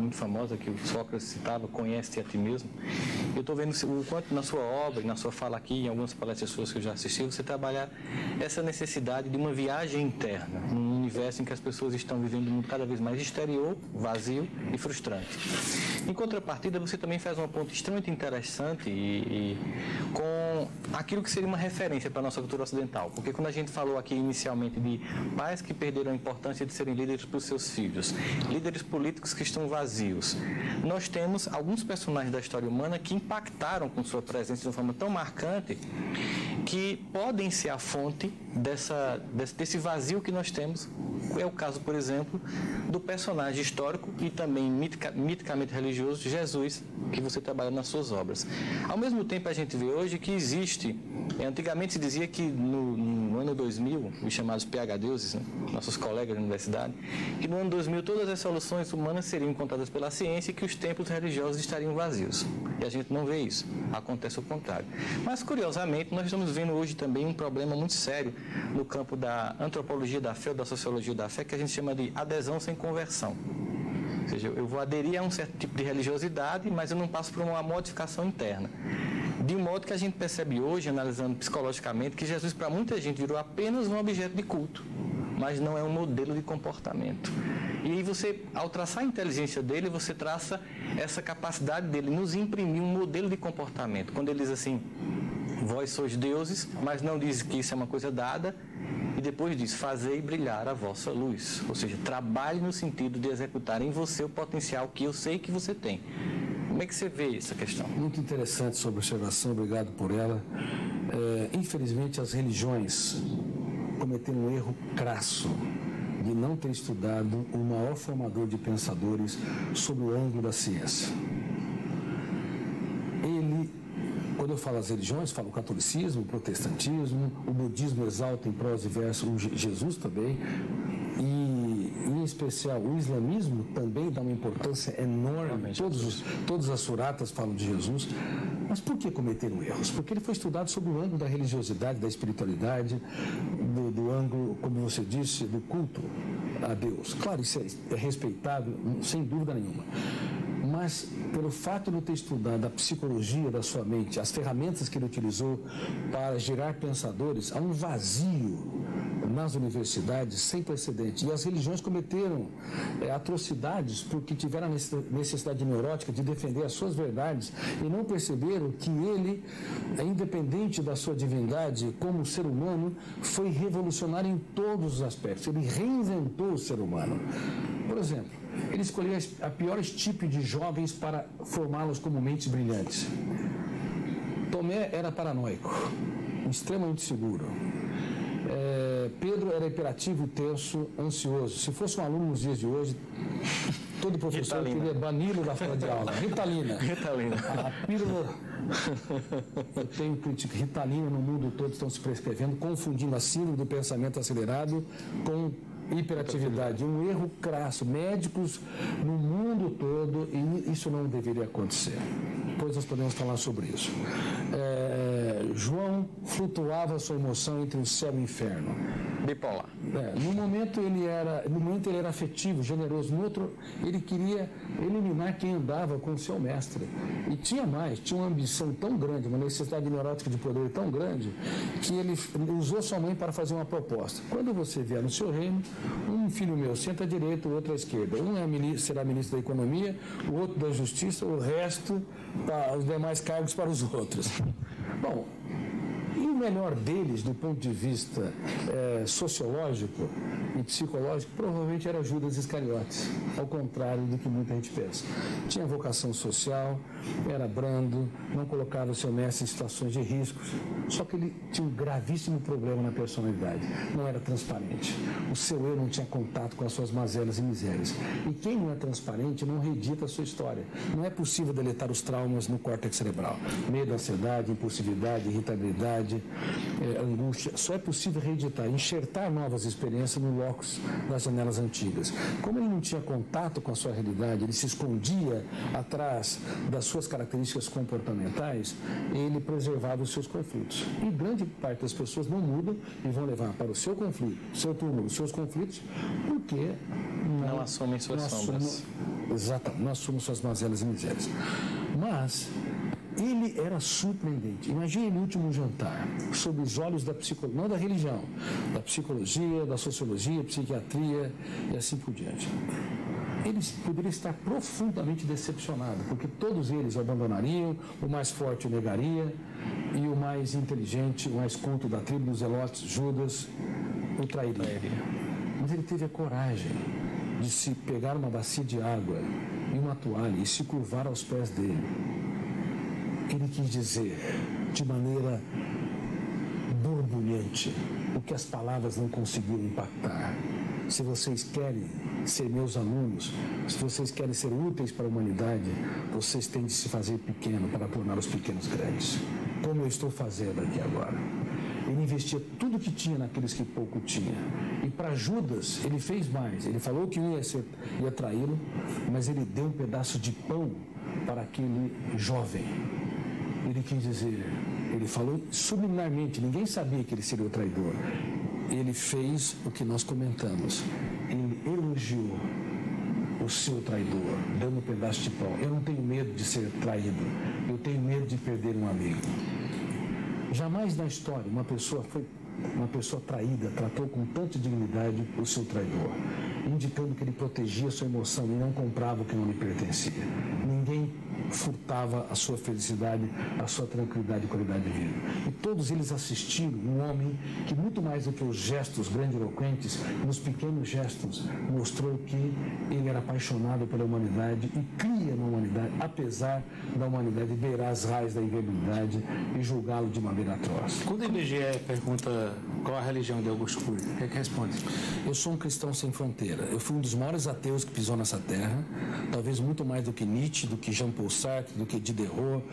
muito famosa que o Sócrates citava, conhece-te a ti mesmo. Eu estou vendo o quanto na sua obra, na sua fala aqui, em algumas palestras suas que eu já assisti, você trabalhar essa necessidade de uma viagem interna, num universo em que as pessoas estão vivendo um mundo cada vez mais exterior, vazio e frustrante. Em contrapartida, você também faz uma ponte extremamente interessante e com aquilo que seria uma referência para a nossa cultura ocidental. Porque quando a gente falou aqui inicialmente de pais que perderam a importância de serem líderes para os seus filhos, líderes políticos que estão vazios, nós temos alguns personagens da história humana que impactaram com sua presença de uma forma tão marcante que podem ser a fonte desse vazio que nós temos. É o caso, por exemplo, do personagem histórico e também miticamente religioso Jesus, que você trabalha nas suas obras. Ao mesmo tempo, a gente vê hoje que existe, antigamente se dizia que no ano 2000, os chamados PhDs, né, nossos colegas da universidade, que no ano 2000 todas as soluções humanas seriam encontradas pela ciência e que os templos religiosos estariam vazios. E a gente não vê isso, acontece o contrário. Mas, curiosamente, nós estamos vendo hoje também um problema muito sério no campo da antropologia da fé ou da sociologia da fé, que a gente chama de adesão sem conversão. Ou seja, eu vou aderir a um certo tipo de religiosidade, mas eu não passo por uma modificação interna. De um modo que a gente percebe hoje, analisando psicologicamente, que Jesus para muita gente virou apenas um objeto de culto, mas não é um modelo de comportamento. E aí você, ao traçar a inteligência dele, você traça essa capacidade dele nos imprimir um modelo de comportamento. Quando ele diz assim, vós sois deuses, mas não diz que isso é uma coisa dada, e depois diz, fazei brilhar a vossa luz. Ou seja, trabalhe no sentido de executar em você o potencial que eu sei que você tem. Como é que você vê essa questão? Muito interessante sua observação, obrigado por ela. Infelizmente, as religiões cometeram um erro crasso de não ter estudado o maior formador de pensadores sob o ângulo da ciência. Quando eu falo as religiões, falo o catolicismo, o protestantismo, o budismo exalta em prosa e verso o Jesus também, e em especial o islamismo também dá uma importância enorme, todas as suratas falam de Jesus. Mas por que cometeram erros? Porque ele foi estudado sob o ângulo da religiosidade, da espiritualidade, do ângulo, como você disse, do culto a Deus. Claro, isso é respeitável, sem dúvida nenhuma. Mas, pelo fato de eu ter estudado a psicologia da sua mente, as ferramentas que ele utilizou para gerar pensadores, há um vazio nas universidades sem precedente. E as religiões cometeram atrocidades porque tiveram a necessidade neurótica de defender as suas verdades e não perceberam que ele, independente da sua divindade, como ser humano, foi revolucionário em todos os aspectos. Ele reinventou o ser humano. Por exemplo, ele escolheu a piores tipos de jovens para formá-los como mentes brilhantes. Tomé era paranoico, extremamente seguro. Pedro era hiperativo, tenso, ansioso. Se fosse um aluno nos dias de hoje, todo professor queria bani-lo da sala de aula. Ritalina. A pílula... Eu tenho crítica. Ritalina no mundo todo estão se prescrevendo, confundindo a síndrome do pensamento acelerado com hiperatividade. Um erro crasso. Médicos no mundo todo, e isso não deveria acontecer. Depois nós podemos falar sobre isso. João flutuava sua emoção entre o céu e o inferno. Bipolar. No momento ele era afetivo, generoso. No outro, ele queria eliminar quem andava com o seu mestre. E tinha uma ambição tão grande, uma necessidade neurótica de poder tão grande, que ele usou sua mãe para fazer uma proposta. Quando você vier no seu reino, um filho meu senta à direita, o outro à esquerda. Um será ministro da Economia, o outro da Justiça, o resto, os demais cargos para os outros. Bom, e o melhor deles, do ponto de vista sociológico e psicológico, provavelmente era Judas Iscariotes, ao contrário do que muita gente pensa. Tinha vocação social, era brando, não colocava o seu mestre em situações de riscos, só que ele tinha um gravíssimo problema na personalidade, não era transparente. O seu eu não tinha contato com as suas mazelas e misérias. E quem não é transparente não reedita a sua história. Não é possível deletar os traumas no córtex cerebral. Medo, ansiedade, impulsividade, irritabilidade, angústia, só é possível reeditar, enxertar novas experiências no locus das janelas antigas. Como ele não tinha contato com a sua realidade, ele se escondia atrás das suas características comportamentais, ele preservava os seus conflitos. E grande parte das pessoas não mudam e vão levar para o seu conflito, seu túmulo, os seus conflitos, porque não assumem suas sombras. Exatamente, não assumem suas mazelas e misérias. Mas ele era surpreendente. Imagine o último jantar, sob os olhos da psicologia, não da religião, da psicologia, da sociologia, psiquiatria e assim por diante. Ele poderia estar profundamente decepcionado, porque todos eles o abandonariam, o mais forte o negaria, e o mais inteligente, o mais culto da tribo dos Zelotes, Judas, o trairia. Mas ele teve a coragem de se pegar uma bacia de água e uma toalha e se curvar aos pés dele. Ele quis dizer, de maneira borbulhante, o que as palavras não conseguiram impactar. Se vocês querem ser meus alunos, se vocês querem ser úteis para a humanidade, vocês têm de se fazer pequeno para tornar os pequenos grandes. Como eu estou fazendo aqui agora. Ele investia tudo que tinha naqueles que pouco tinha. E para Judas, ele fez mais. Ele falou que ia traí-lo, mas ele deu um pedaço de pão para aquele jovem. Ele quis dizer, ele falou subliminarmente, ninguém sabia que ele seria o traidor. Ele fez o que nós comentamos. Ele elogiou o seu traidor, dando um pedaço de pão. Eu não tenho medo de ser traído, eu tenho medo de perder um amigo. Jamais na história uma pessoa traída tratou com tanta dignidade o seu traidor, indicando que ele protegia a sua emoção e não comprava o que não lhe pertencia. Ninguém furtava a sua felicidade, a sua tranquilidade e qualidade de vida. E todos eles assistiram um homem que, muito mais do que os gestos grandiloquentes, nos pequenos gestos, mostrou que ele era apaixonado pela humanidade e cria na humanidade, apesar da humanidade beirar as raias da inviabilidade e julgá-lo de maneira atroz. Quando o IBGE pergunta qual a religião de Augusto Cury, o que é que responde? Eu sou um cristão sem fronteira. Eu fui um dos maiores ateus que pisou nessa terra, talvez muito mais do que Nietzsche, do que Jean-Paul Sartre, do que Diderot,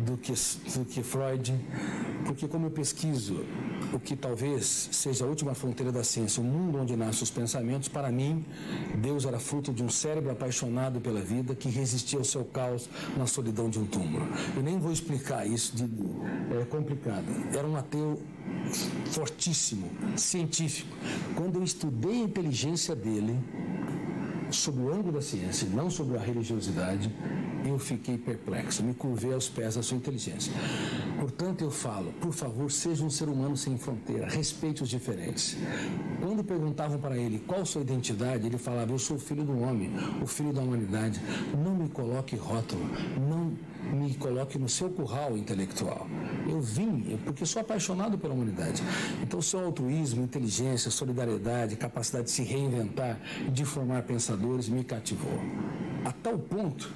do que Freud, porque como eu pesquiso o que talvez seja a última fronteira da ciência, o mundo onde nascem os pensamentos, para mim, Deus era fruto de um cérebro apaixonado pela vida que resistia ao seu caos na solidão de um túmulo. Eu nem vou explicar isso, é complicado. Era um ateu fortíssimo, científico. Quando eu estudei a inteligência dele, sob o ângulo da ciência, não sobre a religiosidade, eu fiquei perplexo, me curvei aos pés da sua inteligência. Portanto, eu falo, por favor, seja um ser humano sem fronteira, respeite os diferentes. Quando perguntavam para ele qual sua identidade, ele falava, eu sou o filho do homem, o filho da humanidade. Não me coloque rótulo, não me coloque no seu curral intelectual. Eu vim, porque sou apaixonado pela humanidade. Então, seu altruísmo, inteligência, solidariedade, capacidade de se reinventar e de formar pensadores me cativou. A tal ponto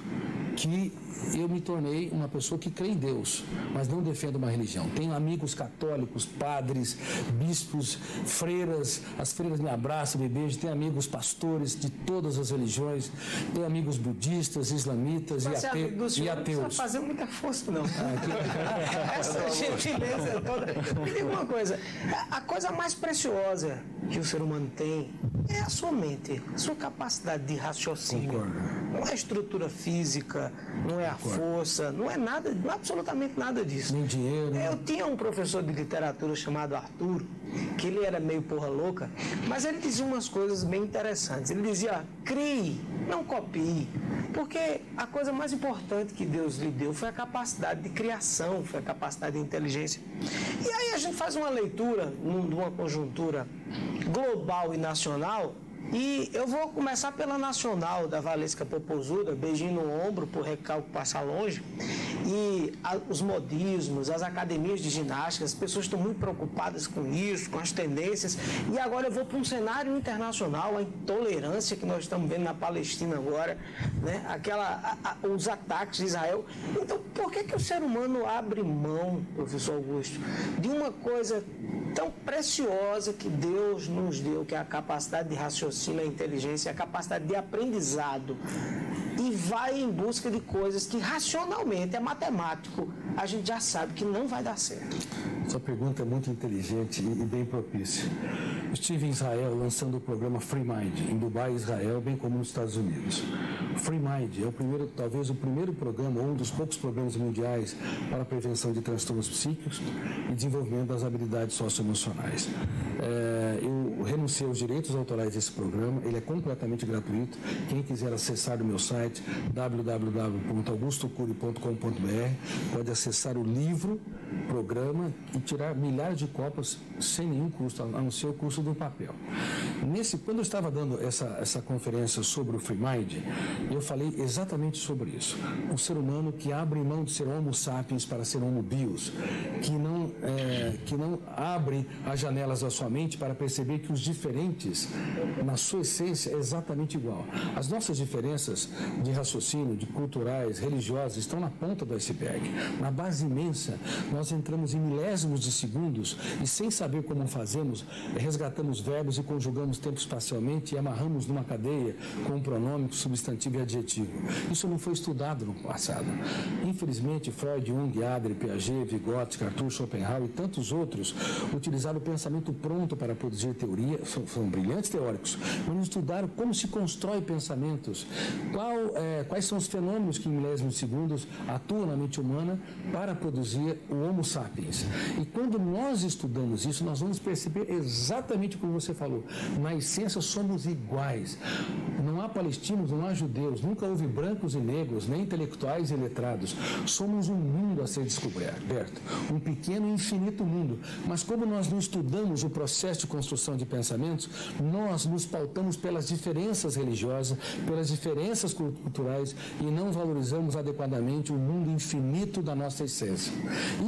que eu me tornei uma pessoa que crê em Deus, mas não defendo uma religião. Tenho amigos católicos, padres, bispos, freiras, as freiras me abraçam, me beijam, tenho amigos pastores de todas as religiões, tenho amigos budistas, islamitas e ateus. Não precisa fazer muita força, não. Essa gentileza toda. Me diga uma coisa, a coisa mais preciosa que o ser humano tem é a sua mente, a sua capacidade de raciocínio. Concordo. Não é a estrutura física, não é a força, não é nada, não é absolutamente nada disso. Nem dinheiro. Eu tinha um professor de literatura chamado Arthur, que ele era meio porra louca, mas ele dizia umas coisas bem interessantes. Ele dizia, crie, não copie, porque a coisa mais importante que Deus lhe deu foi a capacidade de criação, foi a capacidade de inteligência. E aí a gente faz uma leitura numa conjuntura global e nacional. E eu vou começar pela nacional da Valesca Popozuda, beijinho no ombro por recalque passar longe. E os modismos, as academias de ginástica, as pessoas estão muito preocupadas com isso, com as tendências. E agora eu vou para um cenário internacional, a intolerância que nós estamos vendo na Palestina agora, né? Os ataques de Israel. Então, por que o ser humano abre mão, professor Augusto, de uma coisa tão preciosa que Deus nos deu, que é a capacidade de raciocínio, a inteligência, a capacidade de aprendizado, e vai em busca de coisas que racionalmente, é matemático, a gente já sabe que não vai dar certo? Sua pergunta é muito inteligente e bem propícia. Estive em Israel lançando o programa Free Mind, em Dubai, Israel, bem como nos Estados Unidos. Free Mind é talvez o primeiro programa, ou um dos poucos programas mundiais para a prevenção de transtornos psíquicos e desenvolvimento das habilidades socioemocionais. Eu renunciei aos direitos autorais desse programa, ele é completamente gratuito. Quem quiser acessar o meu site, www.augustocuri.com.br, pode acessar o livro, programa e tirar milhares de cópias sem nenhum custo, a não ser o custo do papel. Quando eu estava dando essa conferência sobre o Free Mind, eu falei exatamente sobre isso. Um ser humano que abre mão de ser Homo sapiens para ser Homo bios, que não abre as janelas da sua mente para perceber que os diferentes, na sua essência, é exatamente igual. As nossas diferenças de raciocínio, de culturais, religiosas, estão na ponta do iceberg. Na base imensa, nós entramos em milésimos de segundos e, sem saber como fazemos, resgatamos verbos e conjugamos tempo espacialmente e amarramos numa cadeia com um pronome, substantivo e adjetivo. Isso não foi estudado no passado. Infelizmente, Freud, Jung, Adler, Piaget, Vygotsky, Arthur Schopenhauer e tantos outros utilizaram o pensamento pronto para produzir teoria, são brilhantes teóricos, mas não estudaram como se constrói pensamentos, quais são os fenômenos que em milésimos de segundos atuam na mente humana para produzir o Homo sapiens. E quando nós estudamos isso, nós vamos perceber exatamente como você falou. Na essência, somos iguais. Não há palestinos, não há judeus, nunca houve brancos e negros, nem intelectuais e letrados. Somos um mundo a ser descoberto, um pequeno e infinito mundo. Mas como nós não estudamos o processo de construção de pensamentos, nós nos pautamos pelas diferenças religiosas, pelas diferenças culturais e não valorizamos adequadamente o mundo infinito da nossa essência.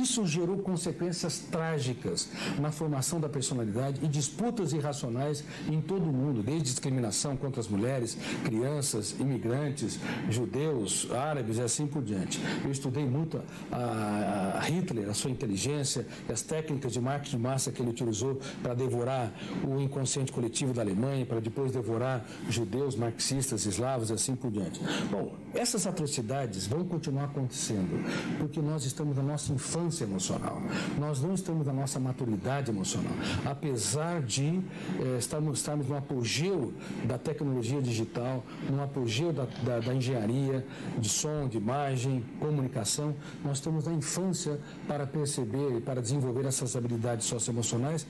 Isso gerou consequências trágicas na formação da personalidade e disputas irracionais em todo o mundo, desde discriminação contra as mulheres, crianças, imigrantes, judeus, árabes e assim por diante. Eu estudei muito a Hitler, a sua inteligência e as técnicas de marketing de massa que ele utilizou para devorar o inconsciente coletivo da Alemanha, para depois devorar judeus, marxistas, eslavos e assim por diante. Bom, essas atrocidades vão continuar acontecendo porque nós estamos na nossa infância emocional. Nós não estamos na nossa maturidade emocional. Apesar de estarmos no apogeu da tecnologia digital, no apogeu da engenharia, de som, de imagem, comunicação, nós estamos na infância para perceber e para desenvolver essas habilidades socioemocionais.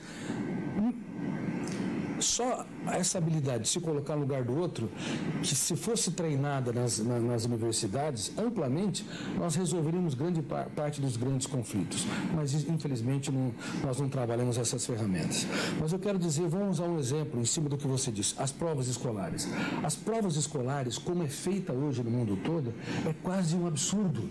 Só essa habilidade de se colocar no lugar do outro, que se fosse treinada nas universidades, amplamente, nós resolveríamos grande parte dos grandes conflitos. Mas, infelizmente, nós não trabalhamos essas ferramentas. Mas eu quero dizer, vamos usar um exemplo em cima do que você disse, as provas escolares. As provas escolares, como é feita hoje no mundo todo, é quase um absurdo,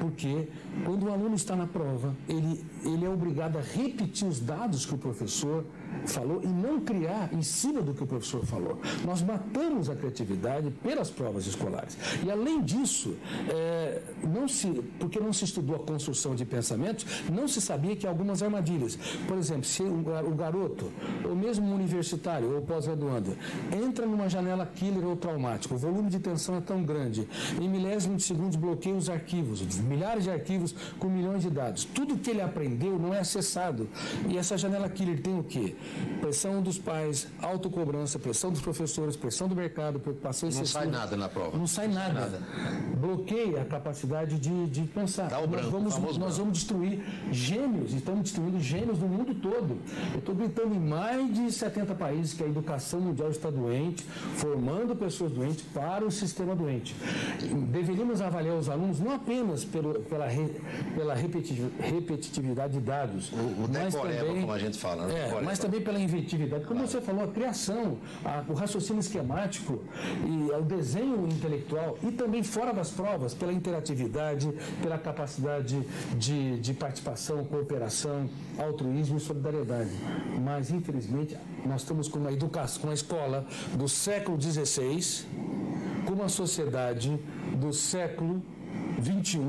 porque quando o aluno está na prova, ele é obrigado a repetir os dados que o professor falou e não criar em cima do que o professor falou. Nós matamos a criatividade pelas provas escolares. E, além disso, porque não se estudou a construção de pensamentos, não se sabia que algumas armadilhas. Por exemplo, se o garoto, ou mesmo um universitário ou pós-graduando, entra numa janela killer ou traumática, o volume de tensão é tão grande, em milésimos de segundos bloqueia os arquivos, milhares de arquivos com milhões de dados. Tudo que ele aprendeu não é acessado. E essa janela killer tem o quê? Pressão dos pais, autocobrança, pressão dos professores, pressão do mercado, preocupação excessiva. Não sai nada na prova. Não sai nada. Bloqueia a capacidade de pensar. Dá o branco, nós vamos destruir gênios, e estamos destruindo gênios no mundo todo. Eu estou gritando em mais de 70 países que a educação mundial está doente, formando pessoas doentes para o sistema doente. Deveríamos avaliar os alunos não apenas pela repetitividade de dados, mas também, como a gente fala, mas também pela inventividade. Como você falou, a criação, o raciocínio esquemático e o desenho intelectual, e também fora das provas, pela interatividade, pela capacidade de participação, cooperação, altruísmo e solidariedade. Mas, infelizmente, nós estamos com uma educação, com a escola do século XVI, com uma sociedade do século XXI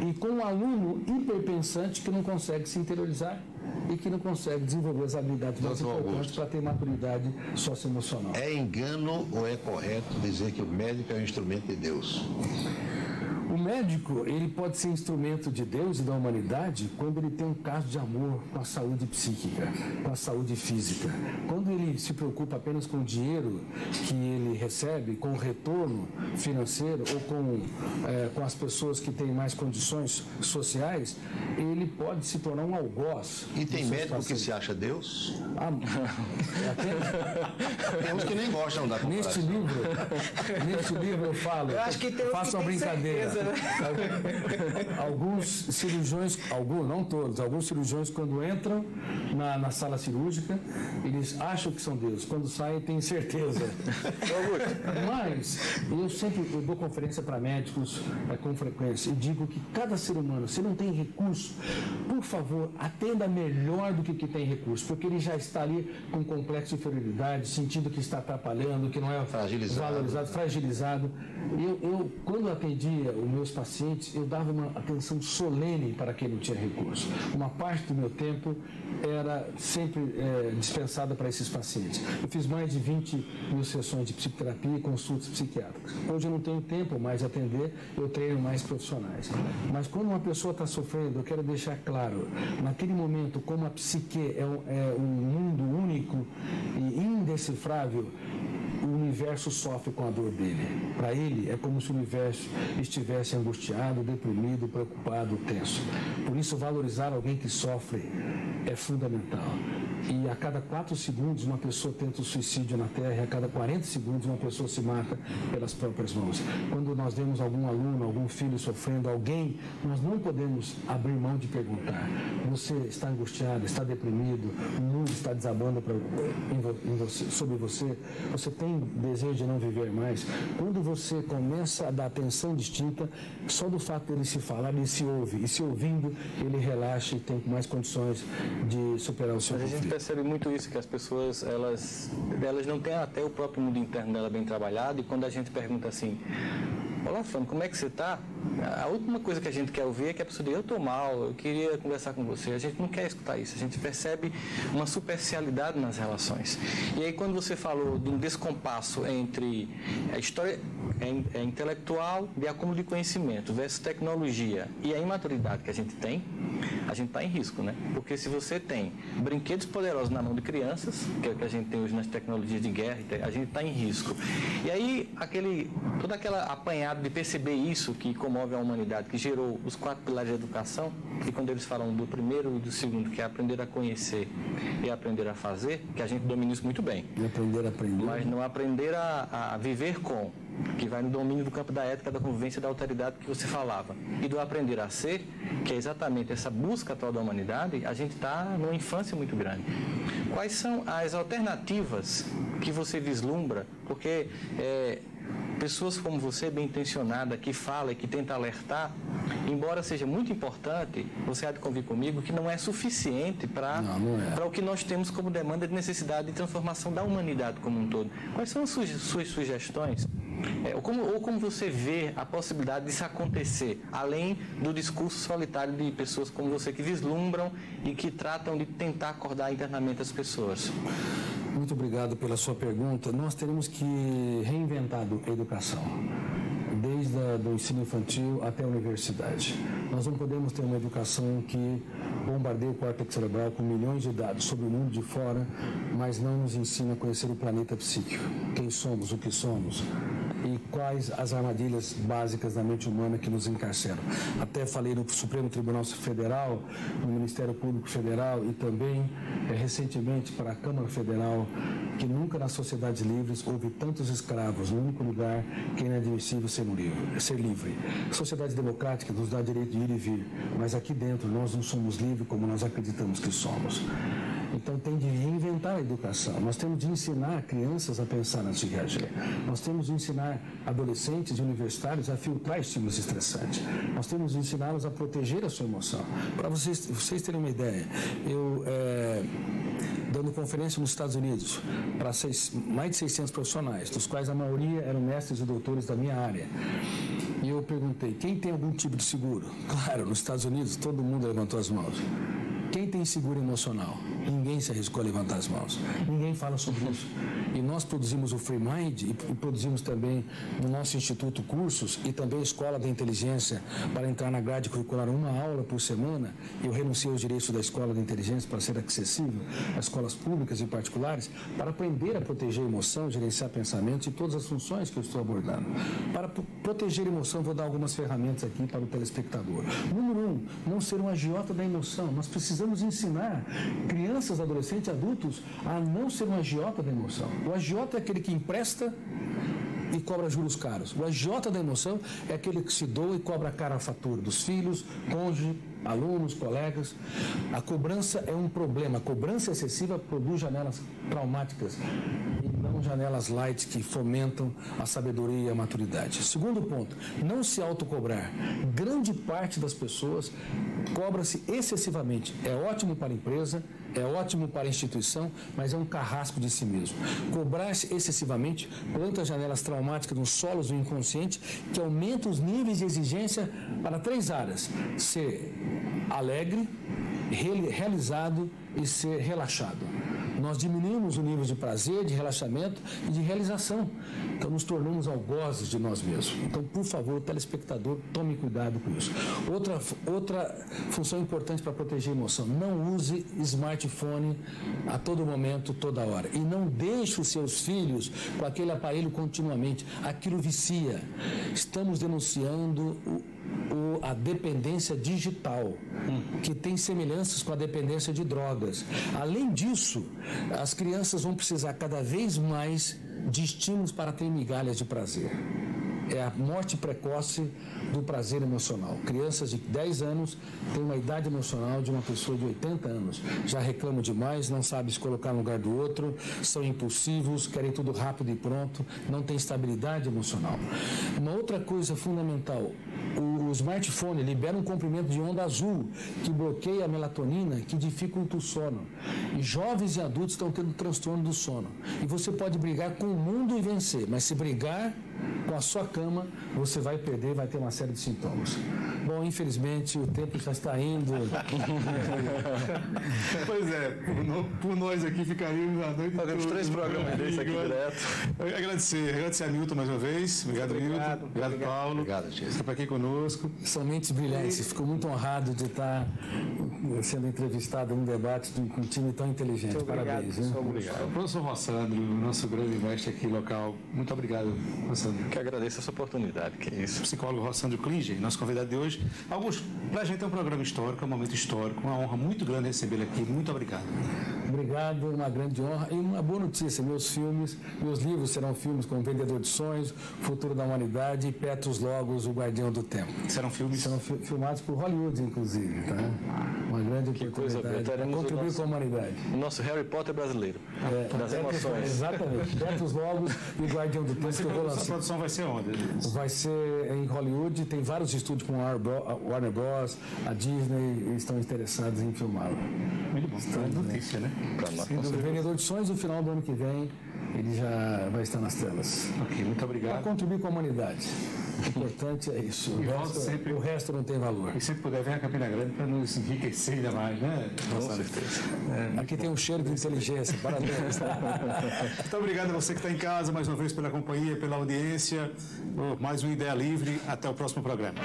e com um aluno hiperpensante que não consegue se interiorizar e que não consegue desenvolver as habilidades mais importantes para ter maturidade socioemocional. É engano ou é correto dizer que o médico é um instrumento de Deus? O médico, ele pode ser instrumento de Deus e da humanidade quando ele tem um caso de amor com a saúde psíquica, com a saúde física. Quando ele se preocupa apenas com o dinheiro que ele recebe, com o retorno financeiro ou com as pessoas que têm mais condições sociais, ele pode se tornar um algoz. E tem médico que se acha Deus? Tem uns que nem gostam da comparação. Neste livro eu falo, eu acho que tem faço uma brincadeira. Certeza, né? Alguns cirurgiões, não todos, alguns cirurgiões quando entram na sala cirúrgica, eles acham que são Deus. Quando saem, têm certeza. Mas eu dou conferência para médicos com frequência e digo que cada ser humano, se não tem recurso, por favor, atenda melhor do que tem recurso, porque ele já está ali com complexo de inferioridade, sentindo que está atrapalhando, que não é valorizado, fragilizado. Eu quando atendia os meus pacientes, eu dava uma atenção solene para quem não tinha recurso. Uma parte do meu tempo era sempre dispensada para esses pacientes. Eu fiz mais de 20 mil sessões de psicoterapia e consultas psiquiátricas. Hoje eu não tenho tempo mais de atender, eu treino mais profissionais. Mas quando uma pessoa está sofrendo, eu quero deixar claro, naquele momento, como a psique é um mundo único e indecifrável, o universo sofre com a dor dele. Para ele, é como se o universo estivesse angustiado, deprimido, preocupado, tenso. Por isso, valorizar alguém que sofre é fundamental. E a cada 4 segundos, uma pessoa tenta o suicídio na Terra, e a cada 40 segundos, uma pessoa se mata pelas próprias mãos. Quando nós vemos algum aluno, algum filho sofrendo, alguém, nós não podemos abrir mão de perguntar: você está angustiado, está deprimido, o mundo está desabando sobre você, você tem desejo de não viver mais? Quando você começa a dar atenção distinta, só do fato dele se falar, ele se ouve, e se ouvindo, ele relaxa e tem mais condições de superar o seu conflito. Percebe muito isso, que as pessoas, elas não têm até o próprio mundo interno dela bem trabalhado, e quando a gente pergunta assim: olá, Fano, como é que você está? A última coisa que a gente quer ouvir é que a pessoa diga: eu estou mal, eu queria conversar com você. A gente não quer escutar isso, a gente percebe uma superficialidade nas relações. E aí, quando você falou de um descompasso entre a história intelectual de acúmulo de conhecimento versus tecnologia e a imaturidade que a gente está em risco, né? Porque se você tem brinquedos poderosos na mão de crianças, que é o que a gente tem hoje nas tecnologias de guerra, a gente está em risco. E aí, toda aquela apanhada de perceber isso que comove a humanidade, que gerou os 4 pilares de educação, e quando eles falam do primeiro e do segundo, que é aprender a conhecer e aprender a fazer, que a gente domina isso muito bem. E aprender a aprender. Mas não aprender a viver com, que vai no domínio do campo da ética, da convivência, da alteridade que você falava. E do aprender a ser, que é exatamente essa busca atual da humanidade, a gente está numa infância muito grande. Quais são as alternativas que você vislumbra? Porque pessoas como você, bem intencionada, que fala e que tenta alertar, embora seja muito importante, você há de convir comigo, que não é suficiente para o que nós temos como demanda de necessidade de transformação da humanidade como um todo. Quais são as suas sugestões? Ou como você vê a possibilidade disso acontecer, além do discurso solitário de pessoas como você, que vislumbram e que tratam de tentar acordar internamente as pessoas? Muito obrigado pela sua pergunta. Nós teremos que reinventar a educação, desde o ensino infantil até a universidade. Nós não podemos ter uma educação que bombardeia o córtex cerebral com milhões de dados sobre o mundo de fora, mas não nos ensina a conhecer o planeta psíquico, quem somos, o que somos e quais as armadilhas básicas da mente humana que nos encarceram. Até falei no Supremo Tribunal Federal, no Ministério Público Federal e também recentemente para a Câmara Federal, que nunca nas sociedades livres houve tantos escravos no único lugar que é inadmissível ser livre. A sociedade democrática nos dá direito de ir e vir, mas aqui dentro nós não somos livres como nós acreditamos que somos. Então tem de reinventar a educação. Nós temos de ensinar crianças a pensar antes de reagir. Nós temos de ensinar adolescentes e universitários a filtrar estímulos estressantes. Nós temos de ensiná-los a proteger a sua emoção. Para vocês terem uma ideia, eu dando conferência nos Estados Unidos para mais de 600 profissionais, dos quais a maioria eram mestres e doutores da minha área. E eu perguntei: quem tem algum tipo de seguro? Claro, nos Estados Unidos todo mundo levantou as mãos. Quem tem seguro emocional? Ninguém se arriscou a levantar as mãos. Ninguém fala sobre isso. E nós produzimos o Free Mind e produzimos também no nosso instituto cursos e também a Escola da Inteligência para entrar na grade curricular uma aula por semana. Eu renunciei aos direitos da Escola da Inteligência para ser acessível às escolas públicas e particulares para aprender a proteger a emoção, gerenciar pensamentos e todas as funções que eu estou abordando. Para proteger a emoção, vou dar algumas ferramentas aqui para o telespectador. Número 1, não ser um agiota da emoção. Nós precisamos ensinar crianças, adolescentes, adultos a não ser um agiota da emoção. O agiota é aquele que empresta e cobra juros caros. O agiota da emoção é aquele que se doa e cobra cara a fatura dos filhos, cônjuge, alunos, colegas. A cobrança é um problema. A cobrança excessiva produz janelas traumáticas e não janelas light que fomentam a sabedoria e a maturidade. Segundo ponto, não se autocobrar. Grande parte das pessoas cobra-se excessivamente. É ótimo para a empresa, é ótimo para a instituição, mas é um carrasco de si mesmo. Cobrar-se excessivamente planta janelas traumáticas nos solos do inconsciente que aumentam os níveis de exigência para 3 áreas: ser alegre, realizado e ser relaxado. Nós diminuímos o nível de prazer, de relaxamento e de realização. Então, nos tornamos algozes de nós mesmos. Então, por favor, telespectador, tome cuidado com isso. Outra função importante para proteger a emoção: não use smartphone a todo momento, toda hora. E não deixe os seus filhos com aquele aparelho continuamente. Aquilo vicia. Estamos denunciando a dependência digital, que tem semelhanças com a dependência de drogas. Além disso, as crianças vão precisar cada vez mais de estímulos para ter migalhas de prazer. É a morte precoce do prazer emocional. Crianças de 10 anos têm uma idade emocional de uma pessoa de 80 anos. Já reclamam demais, não sabem se colocar no lugar do outro, são impulsivos, querem tudo rápido e pronto, não têm estabilidade emocional. Uma outra coisa fundamental: o smartphone libera um comprimento de onda azul que bloqueia a melatonina, que dificulta o sono. E jovens e adultos estão tendo transtorno do sono. E você pode brigar com o mundo e vencer, mas se brigar com a sua cama, você vai perder, vai ter uma série de sintomas. Bom, infelizmente, o tempo já está indo. Pois é, por nós aqui ficaríamos a noite. Fazemos 3 programas desses aqui direto. Agradecer a Milton mais uma vez. Obrigado, Milton. Obrigado, Paulo. Obrigado, Tia. Está aqui conosco. São mentes brilhantes. Fico muito honrado de estar sendo entrevistado num debate com um time tão inteligente. Muito Parabéns. Obrigado. Professor Rossandro, nosso grande mestre aqui local. Muito obrigado, Rossandro. Que agradeço essa oportunidade, que é isso. Psicólogo Rossandro Klinger, nosso convidado de hoje. Augusto, para a gente é um programa histórico, é um momento histórico, uma honra muito grande recebê-lo aqui. Muito obrigado. Obrigado, uma grande honra e uma boa notícia. Meus livros serão filmes como Vendedor de Sonhos, Futuro da Humanidade e Petrus Logos, O Guardião do Tempo. Serão filmes? Serão filmados por Hollywood, inclusive. Tá? Uma grande oportunidade para contribuir com a humanidade. O nosso Harry Potter brasileiro, das emoções. Exatamente. Petrus Logos e O Guardião do Tempo. Essa produção vai ser onde? Vai ser em Hollywood, tem vários estúdios com a Warner Bros., a Disney, estão interessados em filmá-lo. Muito bom. Notícia, né? O Vendedor de Sonhos, no final do ano que vem, ele já vai estar nas telas. Ok, muito obrigado. Para contribuir com a humanidade. O importante é isso. O resto não tem valor. E sempre puder, vem a Campina Grande para nos enriquecer ainda mais, né? Com certeza. Aqui tem um cheiro de inteligência. Parabéns. Muito obrigado a você que está em casa, mais uma vez pela companhia, pela audiência. Mais um Ideia Livre. Até o próximo programa.